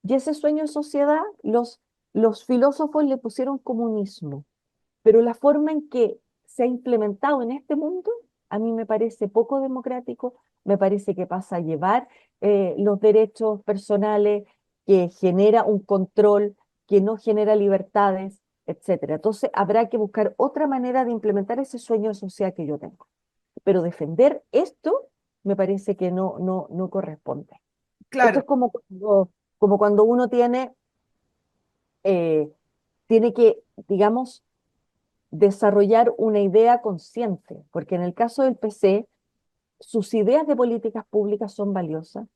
y ese sueño de sociedad los filósofos le pusieron comunismo, pero la forma en que se ha implementado en este mundo, a mí me parece poco democrático, me parece que pasa a llevar los derechos personales, que genera un control, que no genera libertades, etcétera. Entonces habrá que buscar otra manera de implementar ese sueño social que yo tengo. Pero defender esto me parece que no corresponde. Esto Claro, es como cuando uno eh, tiene que, digamos, desarrollar una idea consciente, porque en el caso del PC, sus ideas de políticas públicas son valiosas,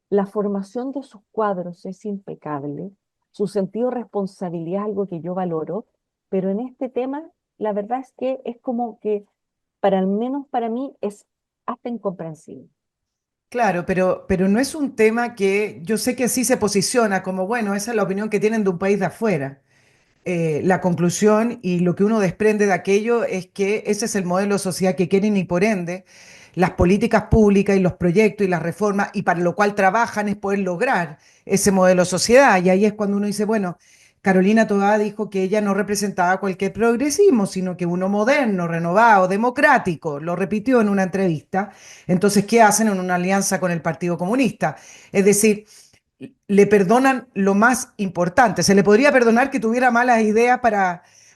la formación de sus cuadros es impecable, su sentido de responsabilidad es algo que yo valoro, pero en este tema, la verdad es que es como que, para al menos para mí, es hasta incomprensible. claro, pero no es un tema que yo sé que sí se posiciona como, bueno, esa es la opinión que tienen de un país de afuera. La conclusión y lo que uno desprende de aquello es que ese es el modelo de sociedad que quieren y por ende las políticas públicas y los proyectos y las reformas y para lo cual trabajan es poder lograr ese modelo de sociedad. Y ahí es cuando uno dice, bueno, Carolina Toá dijo que ella no representaba cualquier progresismo, sino que uno moderno, renovado, democrático, lo repitió en una entrevista. Entonces, ¿qué hacen en una alianza con el Partido Comunista? Es decir, le perdonan lo más importante. Se le podría perdonar que tuviera malas ideas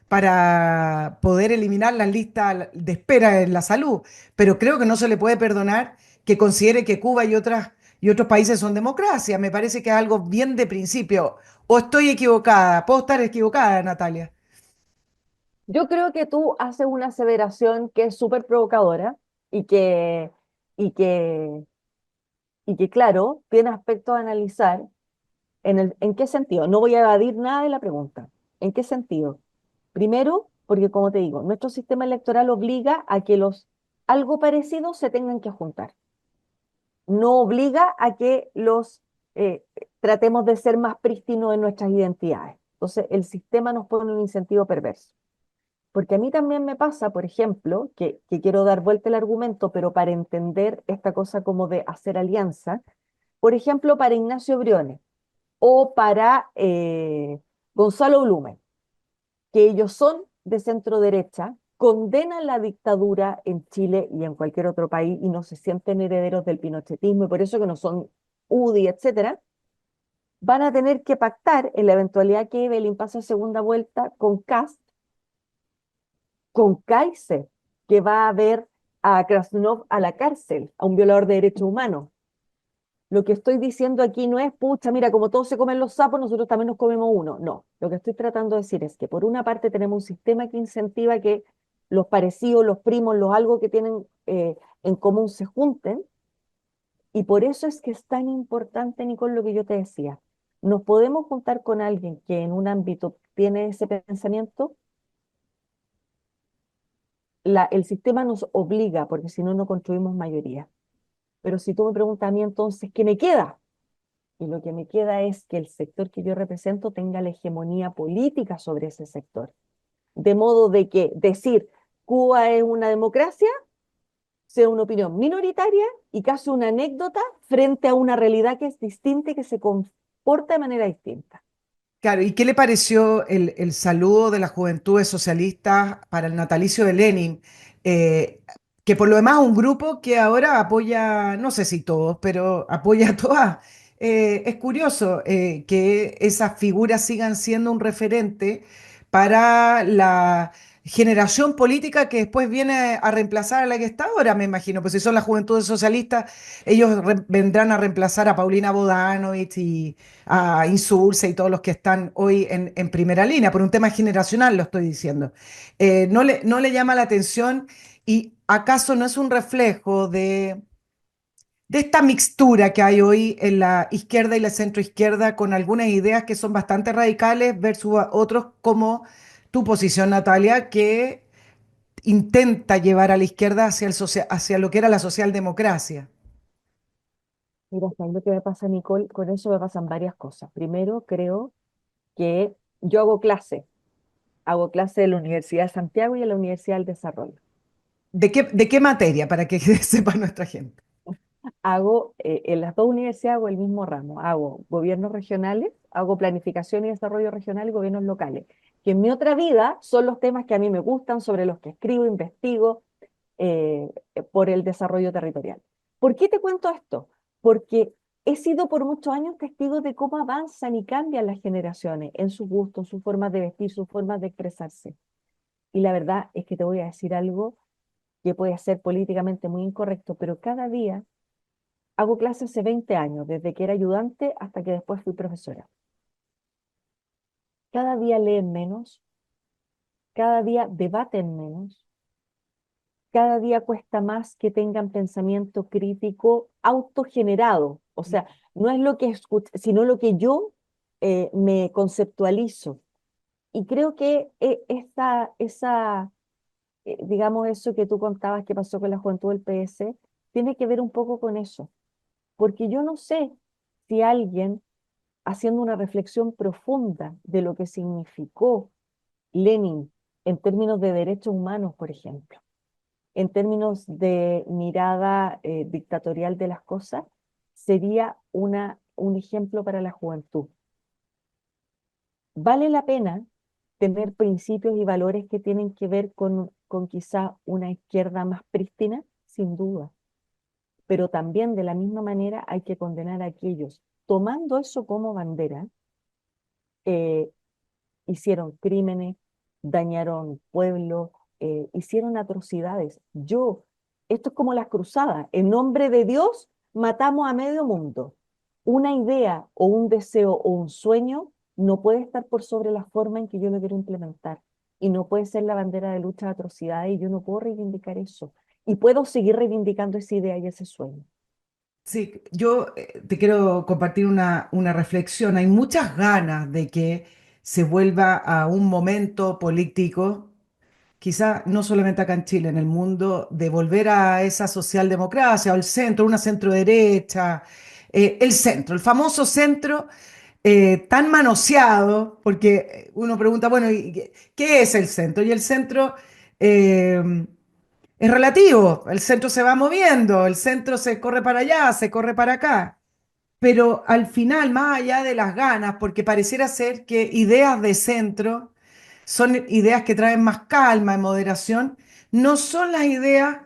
para poder eliminar las listas de espera en la salud, pero creo que no se le puede perdonar que considere que Cuba y otros países son democracias. Me parece que es algo bien de principio. O estoy equivocada, puedo estar equivocada, Natalia. Yo creo que tú haces una aseveración que es súper provocadora y y que, y que, claro, tiene aspectos a analizar. ¿En qué sentido? No voy a evadir nada de la pregunta. ¿En qué sentido? Primero, porque como te digo, nuestro sistema electoral obliga a que los algo parecidos se tengan que juntar. No obliga a que los eh, tratemos de ser más prístinos en nuestras identidades. Entonces, el sistema nos pone un incentivo perverso. Porque a mí también me pasa, por ejemplo, que quiero dar vuelta el argumento, pero para entender esta cosa como de hacer alianza, por ejemplo, para Ignacio Briones o para Gonzalo Blumen, que ellos son de centro derecha, condenan la dictadura en Chile y en cualquier otro país y no se sienten herederos del pinochetismo y por eso que no son UDI, etcétera, van a tener que pactar en la eventualidad que Evelyn pase a segunda vuelta con Kast, con Kaiser, que va a ver a Krasnov a la cárcel, a un violador de derechos humanos. Lo que estoy diciendo aquí no es, pucha, mira, como todos se comen los sapos, nosotros también nos comemos uno. No, lo que estoy tratando de decir es que por una parte tenemos un sistema que incentiva que los parecidos, los primos, los algo que tienen en común se junten, y por eso es que es tan importante, Nicole, lo que yo te decía. Nos podemos juntar con alguien que en un ámbito tiene ese pensamiento, el sistema nos obliga, porque si no, no construimos mayoría. Pero si tú me preguntas a mí entonces, ¿qué me queda? Y lo que me queda es que el sector que yo represento tenga la hegemonía política sobre ese sector. De modo de que decir Cuba es una democracia sea una opinión minoritaria y casi una anécdota frente a una realidad que es distinta y que se comporta de manera distinta. Claro, ¿y qué le pareció el saludo de las juventudes socialistas para el natalicio de Lenin? Que por lo demás es un grupo que ahora apoya, no sé si todos, pero apoya a todas. Es curioso que esas figuras sigan siendo un referente para la generación política que después viene a reemplazar a la que está ahora, me imagino. Pues si son las juventudes socialistas, ellos vendrán a reemplazar a Paulina Bodanovich y a Insulza y todos los que están hoy en primera línea, por un tema generacional lo estoy diciendo. No le llama la atención y acaso no es un reflejo de esta mixtura que hay hoy en la izquierda y la centroizquierda con algunas ideas que son bastante radicales versus a otros como tu posición, Natalia, que intenta llevar a la izquierda hacia, hacia lo que era la socialdemocracia. Mira, ¿sabes lo que me pasa, Nicole? Con eso me pasan varias cosas. Primero, creo que yo hago clase en la Universidad de Santiago y en la Universidad del Desarrollo. De qué materia? Para que sepa nuestra gente. Hago, en las dos universidades hago el mismo ramo, hago gobiernos regionales, hago planificación y desarrollo regional y gobiernos locales, que en mi otra vida son los temas que a mí me gustan, sobre los que escribo, investigo, por el desarrollo territorial. ¿Por qué te cuento esto? Porque he sido por muchos años testigo de cómo avanzan y cambian las generaciones en sus gustos, sus formas de vestir, sus formas de expresarse. Y la verdad es que te voy a decir algo que puede ser políticamente muy incorrecto, pero cada día hago clases hace 20 años, desde que era ayudante hasta que después fui profesora. Cada día leen menos, cada día debaten menos, cada día cuesta más que tengan pensamiento crítico autogenerado. O sea, no es lo que escucho, sino lo que yo me conceptualizo. Y creo que digamos, eso que tú contabas que pasó con la juventud del PS, tiene que ver un poco con eso. Porque yo no sé si alguien haciendo una reflexión profunda de lo que significó Lenin en términos de derechos humanos, por ejemplo, en términos de mirada dictatorial de las cosas, sería un ejemplo para la juventud. Vale la pena tener principios y valores que tienen que ver con quizá una izquierda más prístina, sin duda, pero también de la misma manera hay que condenar a aquellos, tomando eso como bandera, eh, hicieron crímenes, dañaron pueblos, hicieron atrocidades. Esto es como las cruzadas, en nombre de Dios matamos a medio mundo. Una idea o un deseo o un sueño no puede estar por sobre la forma en que yo lo quiero implementar. Y no puede ser la bandera de lucha de atrocidades y yo no puedo reivindicar eso. Y puedo seguir reivindicando esa idea y ese sueño. Sí, yo te quiero compartir una reflexión. Hay muchas ganas de que se vuelva a un momento político, quizá no solamente acá en Chile, en el mundo, de volver a esa socialdemocracia o el centro, una centro derecha, el centro, el famoso centro tan manoseado, porque uno pregunta, bueno, ¿y qué es el centro? Y el centro eh, es relativo, el centro se va moviendo, el centro se corre para allá, se corre para acá, pero al final, más allá de las ganas, porque pareciera ser que ideas de centro son ideas que traen más calma y moderación, no son las ideas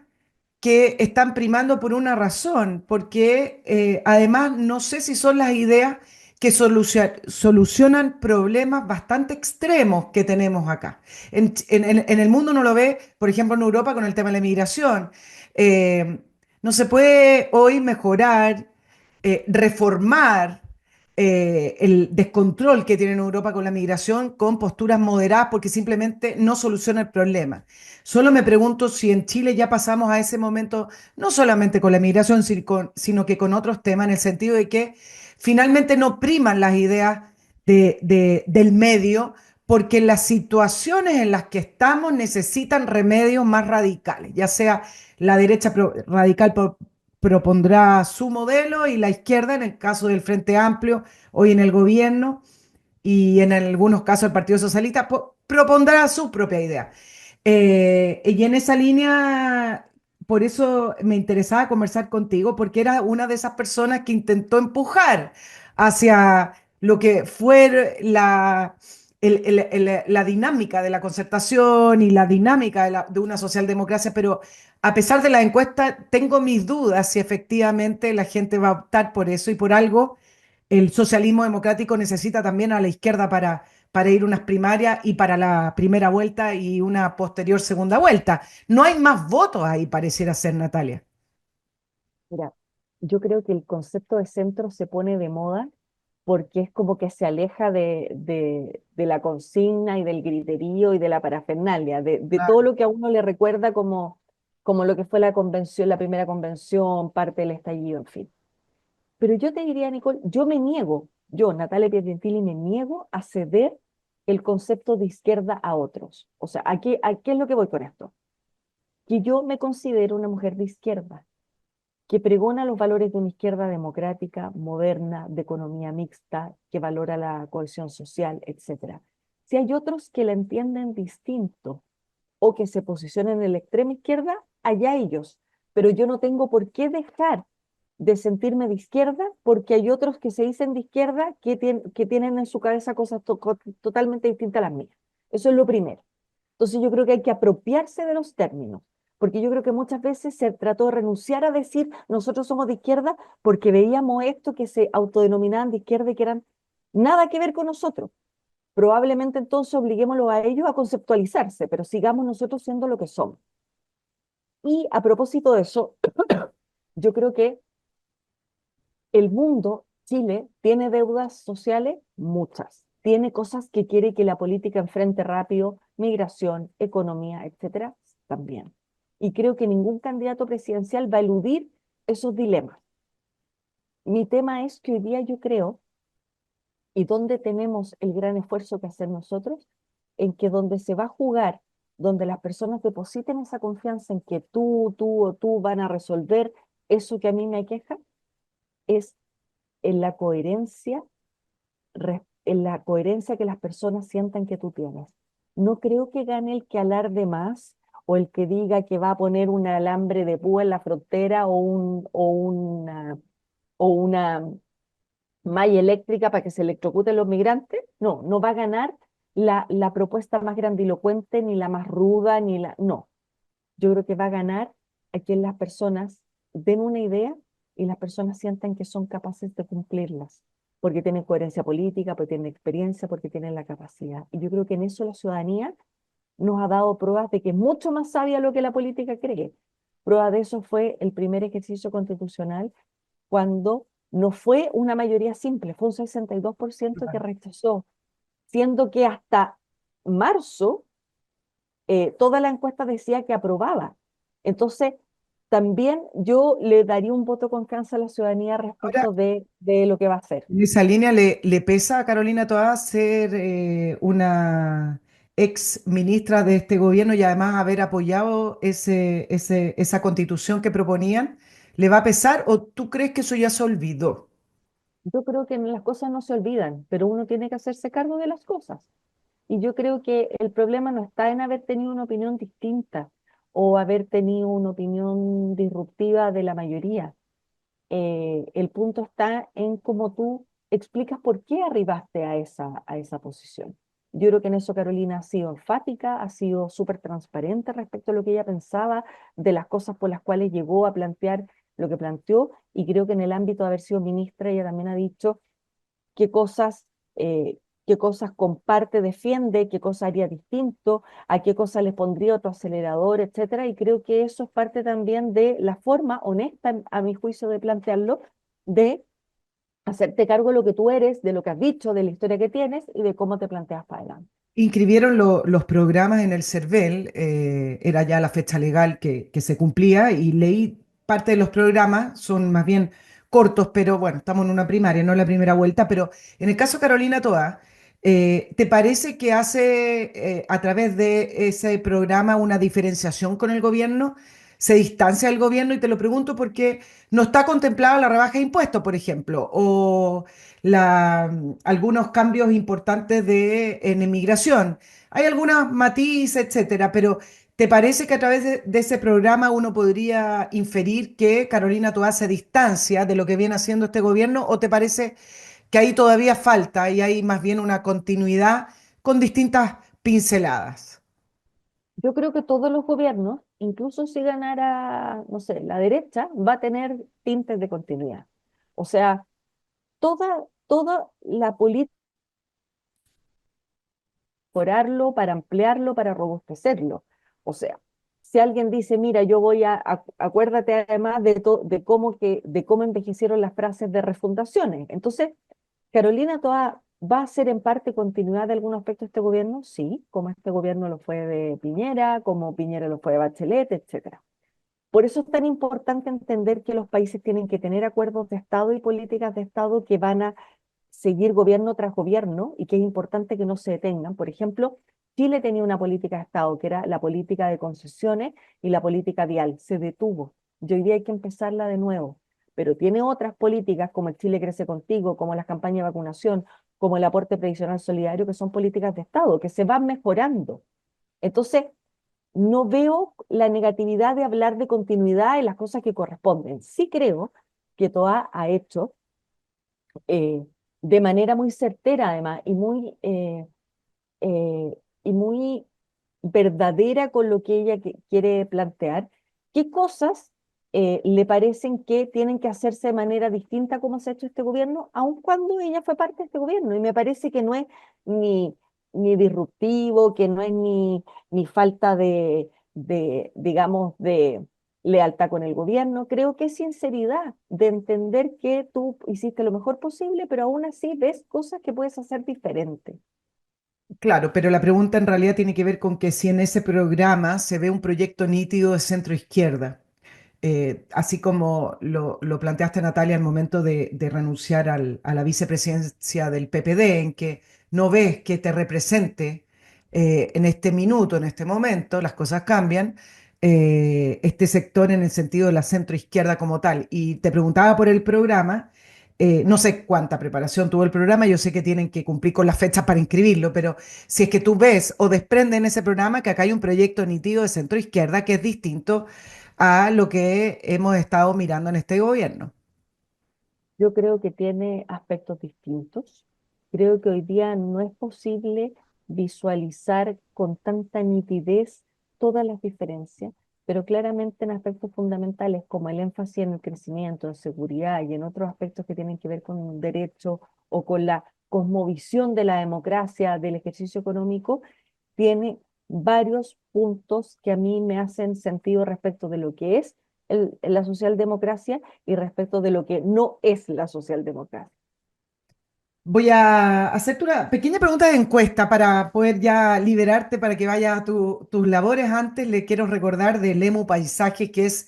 que están primando por una razón, porque además no sé si son las ideas que solucionan problemas bastante extremos que tenemos acá. En el mundo uno lo ve, por ejemplo, en Europa con el tema de la migración. Eh, no se puede hoy mejorar, reformar el descontrol que tiene en Europa con la migración con posturas moderadas porque simplemente no soluciona el problema. Solo me pregunto si en Chile ya pasamos a ese momento, no solamente con la migración, sino que con otros temas, en el sentido de que finalmente no priman las ideas del medio, porque las situaciones en las que estamos necesitan remedios más radicales, ya sea la derecha radical propondrá su modelo y la izquierda, en el caso del Frente Amplio, hoy en el gobierno, y en algunos casos el Partido Socialista, propondrá su propia idea. Y en esa línea, por eso me interesaba conversar contigo, porque era una de esas personas que intentó empujar hacia lo que fue la dinámica de la concertación y la dinámica de una socialdemocracia, pero a pesar de la encuesta, tengo mis dudas si efectivamente la gente va a optar por eso y por algo. El socialismo democrático necesita también a la izquierda para ir unas primarias y para la primera vuelta y una posterior segunda vuelta. No hay más votos ahí, pareciera ser, Natalia. Mira, yo creo que el concepto de centro se pone de moda porque es como que se aleja de la consigna y del griterío y de la parafernalia, de todo Claro. lo que a uno le recuerda como lo que fue la convención, la primera convención, parte del estallido, en fin. Pero yo te diría, Nicole, yo me niego, yo, Natalia Piedentini, me niego a ceder el concepto de izquierda a otros. O sea, ¿a qué es lo que voy con esto? Que yo me considero una mujer de izquierda que pregona los valores de una izquierda democrática, moderna, de economía mixta, que valora la cohesión social, etcétera. Si hay otros que la entienden distinto o que se posicionen en la extrema izquierda, allá ellos. Pero yo no tengo por qué dejar de sentirme de izquierda porque hay otros que se dicen de izquierda que tienen en su cabeza cosas totalmente distintas a las mías. Eso es lo primero. Entonces yo creo que hay que apropiarse de los términos, porque yo creo que muchas veces se trató de renunciar a decir nosotros somos de izquierda porque veíamos esto que se autodenominaban de izquierda y que eran nada que ver con nosotros. Probablemente entonces obliguémoslo a ellos a conceptualizarse, pero sigamos nosotros siendo lo que somos. Y a propósito de eso, yo creo que el mundo, Chile, tiene deudas sociales, muchas. Tiene cosas que quiere que la política enfrente rápido, migración, economía, etcétera, también. Y creo que ningún candidato presidencial va a eludir esos dilemas. Mi tema es que hoy día yo creo, y donde tenemos el gran esfuerzo que hacer nosotros, en que donde se va a jugar, donde las personas depositen esa confianza en que tú o tú van a resolver eso que a mí me aqueja, es en la coherencia en la coherencia que las personas sientan que tú tienes. No creo que gane el que alarde más o el que diga que va a poner un alambre de púa en la frontera o una malla eléctrica para que se electrocuten los migrantes. No, no va a ganar la propuesta más grandilocuente, ni la más ruda, ni la... No, yo creo que va a ganar a quien las personas den una idea y las personas sientan que son capaces de cumplirlas, porque tienen coherencia política, porque tienen experiencia, porque tienen la capacidad. Y yo creo que en eso la ciudadanía nos ha dado pruebas de que es mucho más sabia lo que la política cree. Prueba de eso fue el primer ejercicio constitucional cuando no fue una mayoría simple, fue un 62% que rechazó, siendo que hasta marzo toda la encuesta decía que aprobaba. Entonces, también yo le daría un voto de confianza a la ciudadanía Ahora, respecto de lo que va a hacer. en esa línea le pesa a Carolina Toá ser una ex ministra de este gobierno y además haber apoyado esa constitución que proponían. ¿Le va a pesar o tú crees que eso ya se olvidó? Yo creo que las cosas no se olvidan, pero uno tiene que hacerse cargo de las cosas. Y yo creo que el problema no está en haber tenido una opinión distinta o haber tenido una opinión disruptiva de la mayoría. El punto está en cómo tú explicas por qué arribaste a esa posición. Yo creo que en eso Carolina ha sido enfática, ha sido súper transparente respecto a lo que ella pensaba, de las cosas por las cuales llegó a plantear lo que planteó, y creo que en el ámbito de haber sido ministra ella también ha dicho qué cosas, qué cosas comparte, defiende, qué cosas haría distinto, a qué cosas les pondría otro acelerador, etcétera. Y creo que eso es parte también de la forma honesta, a mi juicio, de plantearlo, de hacerte cargo de lo que tú eres, de lo que has dicho, de la historia que tienes y de cómo te planteas para adelante. Inscribieron los programas en el CERVEL, era ya la fecha legal que se cumplía y leí parte de los programas, son más bien cortos, pero bueno, estamos en una primaria, no en la primera vuelta, pero en el caso de Carolina Toá, ¿te parece que hace a través de ese programa una diferenciación con el gobierno? se distancia del gobierno y te lo pregunto porque no está contemplada la rebaja de impuestos, por ejemplo, o algunos cambios importantes en inmigración. Hay algunos matices, etcétera, pero ¿te parece que a través de ese programa uno podría inferir que Carolina Toá se distancia de lo que viene haciendo este gobierno o te parece que ahí todavía falta y hay más bien una continuidad con distintas pinceladas? Yo creo que todos los gobiernos, incluso si ganara, no sé, la derecha, va a tener tintes de continuidad. O sea, toda la política mejorarlo, para ampliarlo, para robustecerlo. O sea, si alguien dice, mira, yo voy acuérdate además de cómo envejecieron las frases de refundaciones. Entonces, Carolina Toa va a ser en parte continuidad de algún aspecto de este gobierno, sí, como este gobierno lo fue de Piñera, como Piñera lo fue de Bachelet, etcétera. Por eso es tan importante entender que los países tienen que tener acuerdos de Estado y políticas de Estado que van a seguir gobierno tras gobierno y que es importante que no se detengan. Por ejemplo, Chile tenía una política de Estado que era la política de concesiones y la política vial. Se detuvo y hoy día hay que empezarla de nuevo. Pero tiene otras políticas como el Chile Crece Contigo, como las campañas de vacunación, como el aporte previsional solidario, que son políticas de Estado, que se van mejorando. Entonces, no veo la negatividad de hablar de continuidad en las cosas que corresponden. Sí creo que TOA ha hecho eh, de manera muy certera además y muy verdadera con lo que ella quiere plantear, qué cosas le parecen que tienen que hacerse de manera distinta como se ha hecho este gobierno, aun cuando ella fue parte de este gobierno. Y me parece que no es ni, ni disruptivo, que no es ni falta digamos, de lealtad con el gobierno. Creo que es sinceridad de entender que tú hiciste lo mejor posible, pero aún así ves cosas que puedes hacer diferente. Claro, pero la pregunta en realidad tiene que ver con que si en ese programa se ve un proyecto nítido de centro izquierda, así como lo planteaste, Natalia, al momento de renunciar a la vicepresidencia del PPD, en que no ves que te represente en este minuto, en este momento, las cosas cambian, este sector en el sentido de la centroizquierda como tal. Y te preguntaba por el programa. No sé cuánta preparación tuvo el programa, yo sé que tienen que cumplir con las fechas para inscribirlo, pero si es que tú ves o desprende en ese programa que acá hay un proyecto nítido de centro izquierda que es distinto a lo que hemos estado mirando en este gobierno. Yo creo que tiene aspectos distintos. Creo que hoy día no es posible visualizar con tanta nitidez todas las diferencias, pero claramente en aspectos fundamentales como el énfasis en el crecimiento, en seguridad y en otros aspectos que tienen que ver con derecho o con la cosmovisión de la democracia, del ejercicio económico, tiene varios puntos que a mí me hacen sentido respecto de lo que es la socialdemocracia y respecto de lo que no es la socialdemocracia. Voy a hacerte una pequeña pregunta de encuesta para poder ya liberarte para que vayas a tus labores. Antes le quiero recordar de Lemu Paisaje, que es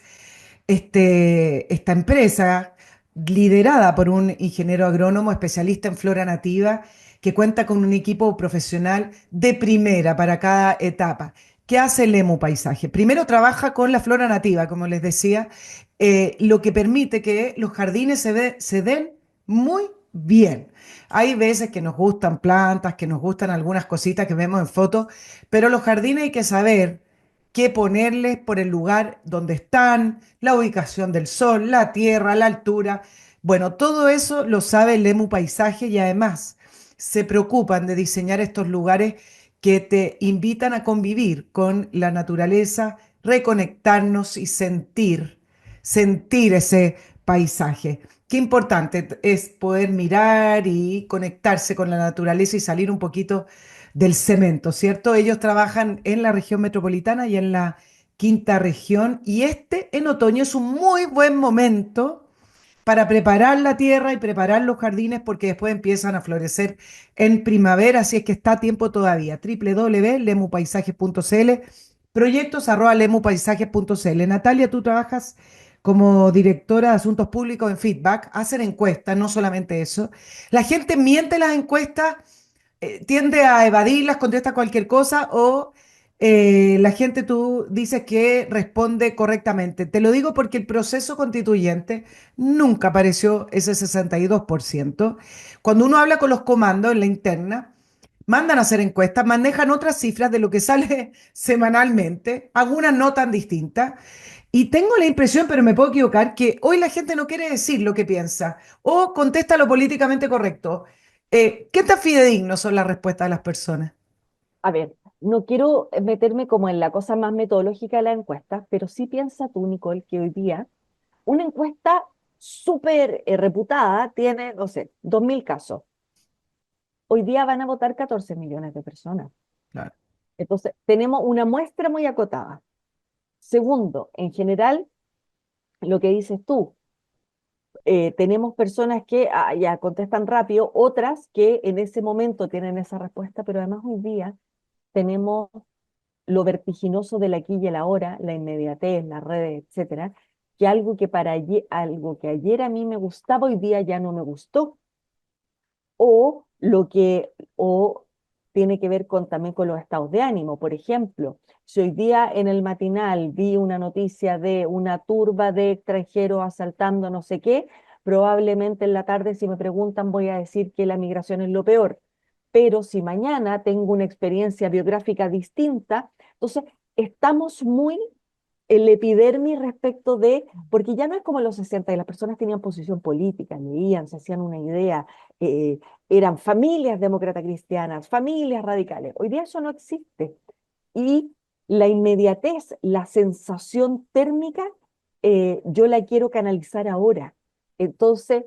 esta empresa liderada por un ingeniero agrónomo especialista en flora nativa que cuenta con un equipo profesional de primera para cada etapa. ¿Qué hace Lemu Paisaje? Primero trabaja con la flora nativa, como les decía, lo que permite que los jardines se den muy bien. Hay veces que nos gustan plantas, que nos gustan algunas cositas que vemos en fotos, pero los jardines hay que saber qué ponerles por el lugar donde están, la ubicación del sol, la tierra, la altura. Bueno, todo eso lo sabe el Lemu Paisaje y además se preocupan de diseñar estos lugares que te invitan a convivir con la naturaleza, reconectarnos y sentir ese paisaje. Qué importante es poder mirar y conectarse con la naturaleza y salir un poquito del cemento, ¿cierto? Ellos trabajan en la región metropolitana y en la quinta región y este en otoño es un muy buen momento para preparar la tierra y preparar los jardines porque después empiezan a florecer en primavera, así es que está a tiempo todavía. www.lemupaisajes.cl, proyectos@lemupaisajes.cl. Natalia, tú trabajas como directora de asuntos públicos en Feedback, hacen encuestas, no solamente eso. La gente miente las encuestas, tiende a evadirlas, contesta cualquier cosa o la gente tú dices que responde correctamente. Te lo digo porque el proceso constituyente nunca apareció ese 62%. Cuando uno habla con los comandos en la interna, mandan a hacer encuestas, manejan otras cifras de lo que sale semanalmente, algunas no tan distintas. Y tengo la impresión, pero me puedo equivocar, que hoy la gente no quiere decir lo que piensa o contesta lo políticamente correcto. ¿Qué tan fidedignos son las respuestas de las personas? A ver, no quiero meterme como en la cosa más metodológica de la encuesta, pero sí piensa tú, Nicole, que hoy día una encuesta súper reputada tiene, no sé, 2.000 casos. Hoy día van a votar 14 millones de personas. Claro. Entonces, tenemos una muestra muy acotada. Segundo, en general, lo que dices tú, tenemos personas que ya contestan rápido, otras que en ese momento tienen esa respuesta, pero además hoy día tenemos lo vertiginoso del aquí y el ahora, la inmediatez, las redes, etcétera, que algo que ayer a mí me gustaba, hoy día ya no me gustó, o tiene que ver también con los estados de ánimo. Por ejemplo, si hoy día en el matinal vi una noticia de una turba de extranjeros asaltando no sé qué, probablemente en la tarde si me preguntan voy a decir que la migración es lo peor. Pero si mañana tengo una experiencia biográfica distinta, entonces estamos muy el epidermis respecto de, porque ya no es como en los 60 y las personas tenían posición política, leían, se hacían una idea, eh, eran familias demócratas cristianas, familias radicales. Hoy día eso no existe. Y la inmediatez, la sensación térmica, yo la quiero canalizar ahora. Entonces,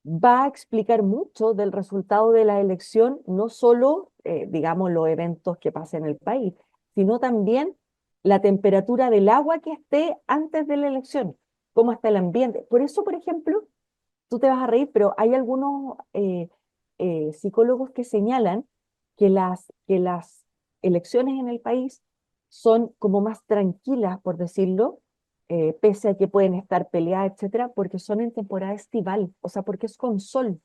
va a explicar mucho del resultado de la elección, no solo, digamos, los eventos que pasen en el país, sino también la temperatura del agua que esté antes de la elección, cómo está el ambiente. Por eso, por ejemplo, tú te vas a reír, pero hay algunos psicólogos que señalan que las elecciones en el país son como más tranquilas, por decirlo, pese a que pueden estar peleadas, etcétera, porque son en temporada estival, o sea, porque es con sol,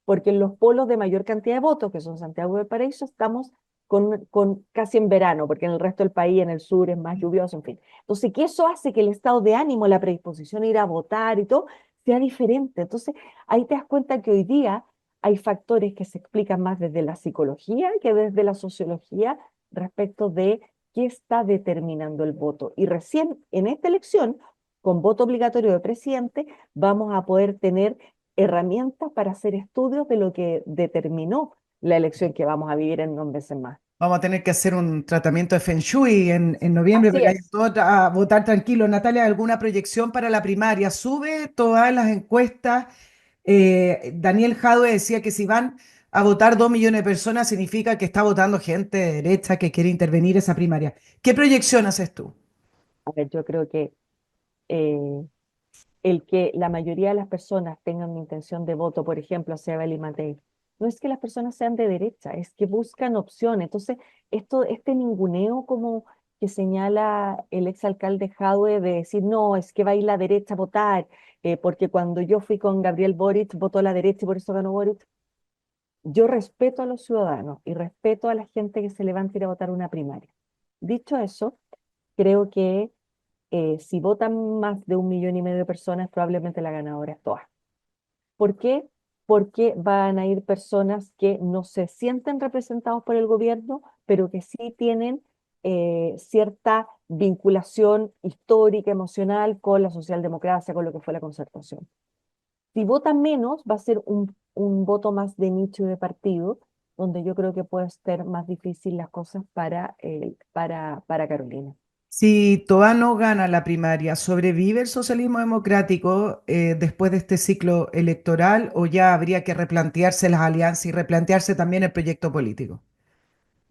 porque en los polos de mayor cantidad de votos, que son Santiago de Paraíso, estamos con casi en verano, porque en el resto del país, en el sur, es más lluvioso, en fin. Entonces, que eso hace que el estado de ánimo, la predisposición a ir a votar y todo, sea diferente. Entonces, ahí te das cuenta que hoy día hay factores que se explican más desde la psicología que desde la sociología respecto de qué está determinando el voto. Y recién en esta elección, con voto obligatorio de presidente, vamos a poder tener herramientas para hacer estudios de lo que determinó la elección que vamos a vivir en unos meses más. Vamos a tener que hacer un tratamiento de Feng Shui en noviembre para Así que vayan es. todos a votar tranquilos. Natalia, ¿alguna proyección para la primaria? Sube todas las encuestas. Daniel Jadwe decía que si van a votar 2 millones de personas, significa que está votando gente de derecha que quiere intervenir esa primaria. ¿Qué proyección haces tú? A ver, yo creo que eh, el que la mayoría de las personas tengan una intención de voto, por ejemplo, hacia Evelyn Matei, no es que las personas sean de derecha, es que buscan opciones. Entonces, este ninguneo como que señala el exalcalde Jadwe de decir, no, es que va a ir la derecha a votar, porque cuando yo fui con Gabriel Boric, votó la derecha y por eso ganó Boric. Yo respeto a los ciudadanos y respeto a la gente que se levanta a ir a votar una primaria. Dicho eso, creo que si votan más de 1,5 millones de personas, probablemente la ganadora es todas. ¿Por qué? Porque van a ir personas que no se sienten representados por el gobierno, pero que sí tienen cierta vinculación histórica, emocional con la socialdemocracia, con lo que fue la concertación. Si votan menos, va a ser un voto más de nicho y de partido, donde yo creo que puede ser más difícil las cosas para Carolina. Si Toa no gana la primaria, ¿sobrevive el socialismo democrático después de este ciclo electoral o ya habría que replantearse las alianzas y replantearse también el proyecto político?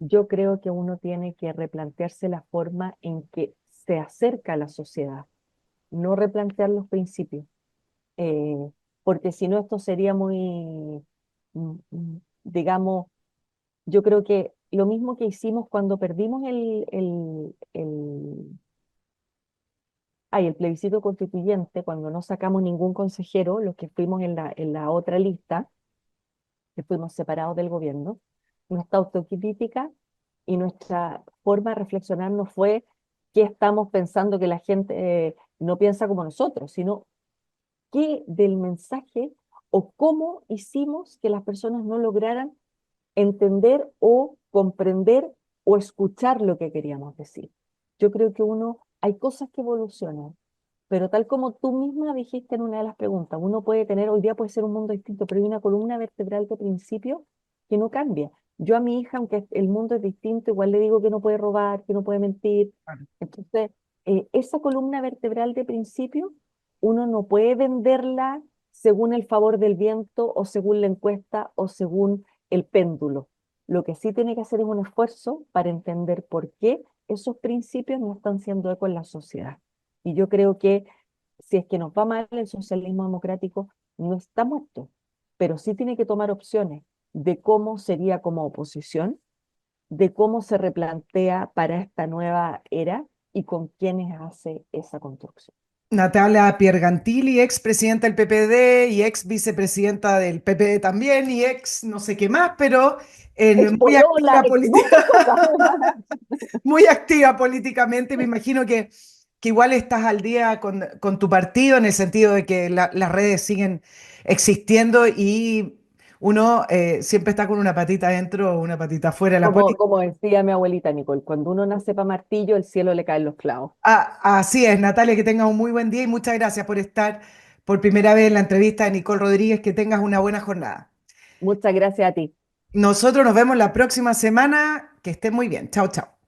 Yo creo que uno tiene que replantearse la forma en que se acerca a la sociedad, no replantear los principios, eh, porque si no esto sería muy, digamos, yo creo que lo mismo que hicimos cuando perdimos el plebiscito constituyente, cuando no sacamos ningún consejero, los que fuimos en la otra lista, que fuimos separados del gobierno, nuestra autocrítica y nuestra forma de reflexionar no fue qué estamos pensando que la gente no piensa como nosotros, sino qué del mensaje o cómo hicimos que las personas no lograran entender o comprender o escuchar lo que queríamos decir. Yo creo que hay cosas que evolucionan, pero tal como tú misma dijiste en una de las preguntas, uno puede tener, hoy día puede ser un mundo distinto, pero hay una columna vertebral de principio que no cambia. Yo a mi hija, aunque el mundo es distinto, igual le digo que no puede robar, que no puede mentir. Entonces, esa columna vertebral de principio, uno no puede venderla según el favor del viento o según la encuesta o según el péndulo. Lo que sí tiene que hacer es un esfuerzo para entender por qué esos principios no están siendo eco en la sociedad. Y yo creo que si es que nos va mal, el socialismo democrático no está muerto, pero sí tiene que tomar opciones de cómo sería como oposición, de cómo se replantea para esta nueva era y con quiénes hace esa construcción. Natalia Piergantili, ex presidenta del PPD y ex vicepresidenta del PPD también y ex no sé qué más, pero Ex muy polola, activa ex muchas cosas. muy activa políticamente. Me imagino que igual estás al día con tu partido en el sentido de que las redes siguen existiendo y uno siempre está con una patita adentro o una patita afuera de la Como, política. como decía mi abuelita Nicole, cuando uno nace para martillo, el cielo le caen los clavos. Así es, Natalia, que tengas un muy buen día y muchas gracias por estar por primera vez en la entrevista de Nicole Rodríguez. Que tengas una buena jornada. Muchas gracias a ti. Nosotros nos vemos la próxima semana. Que estén muy bien. Chao, chao.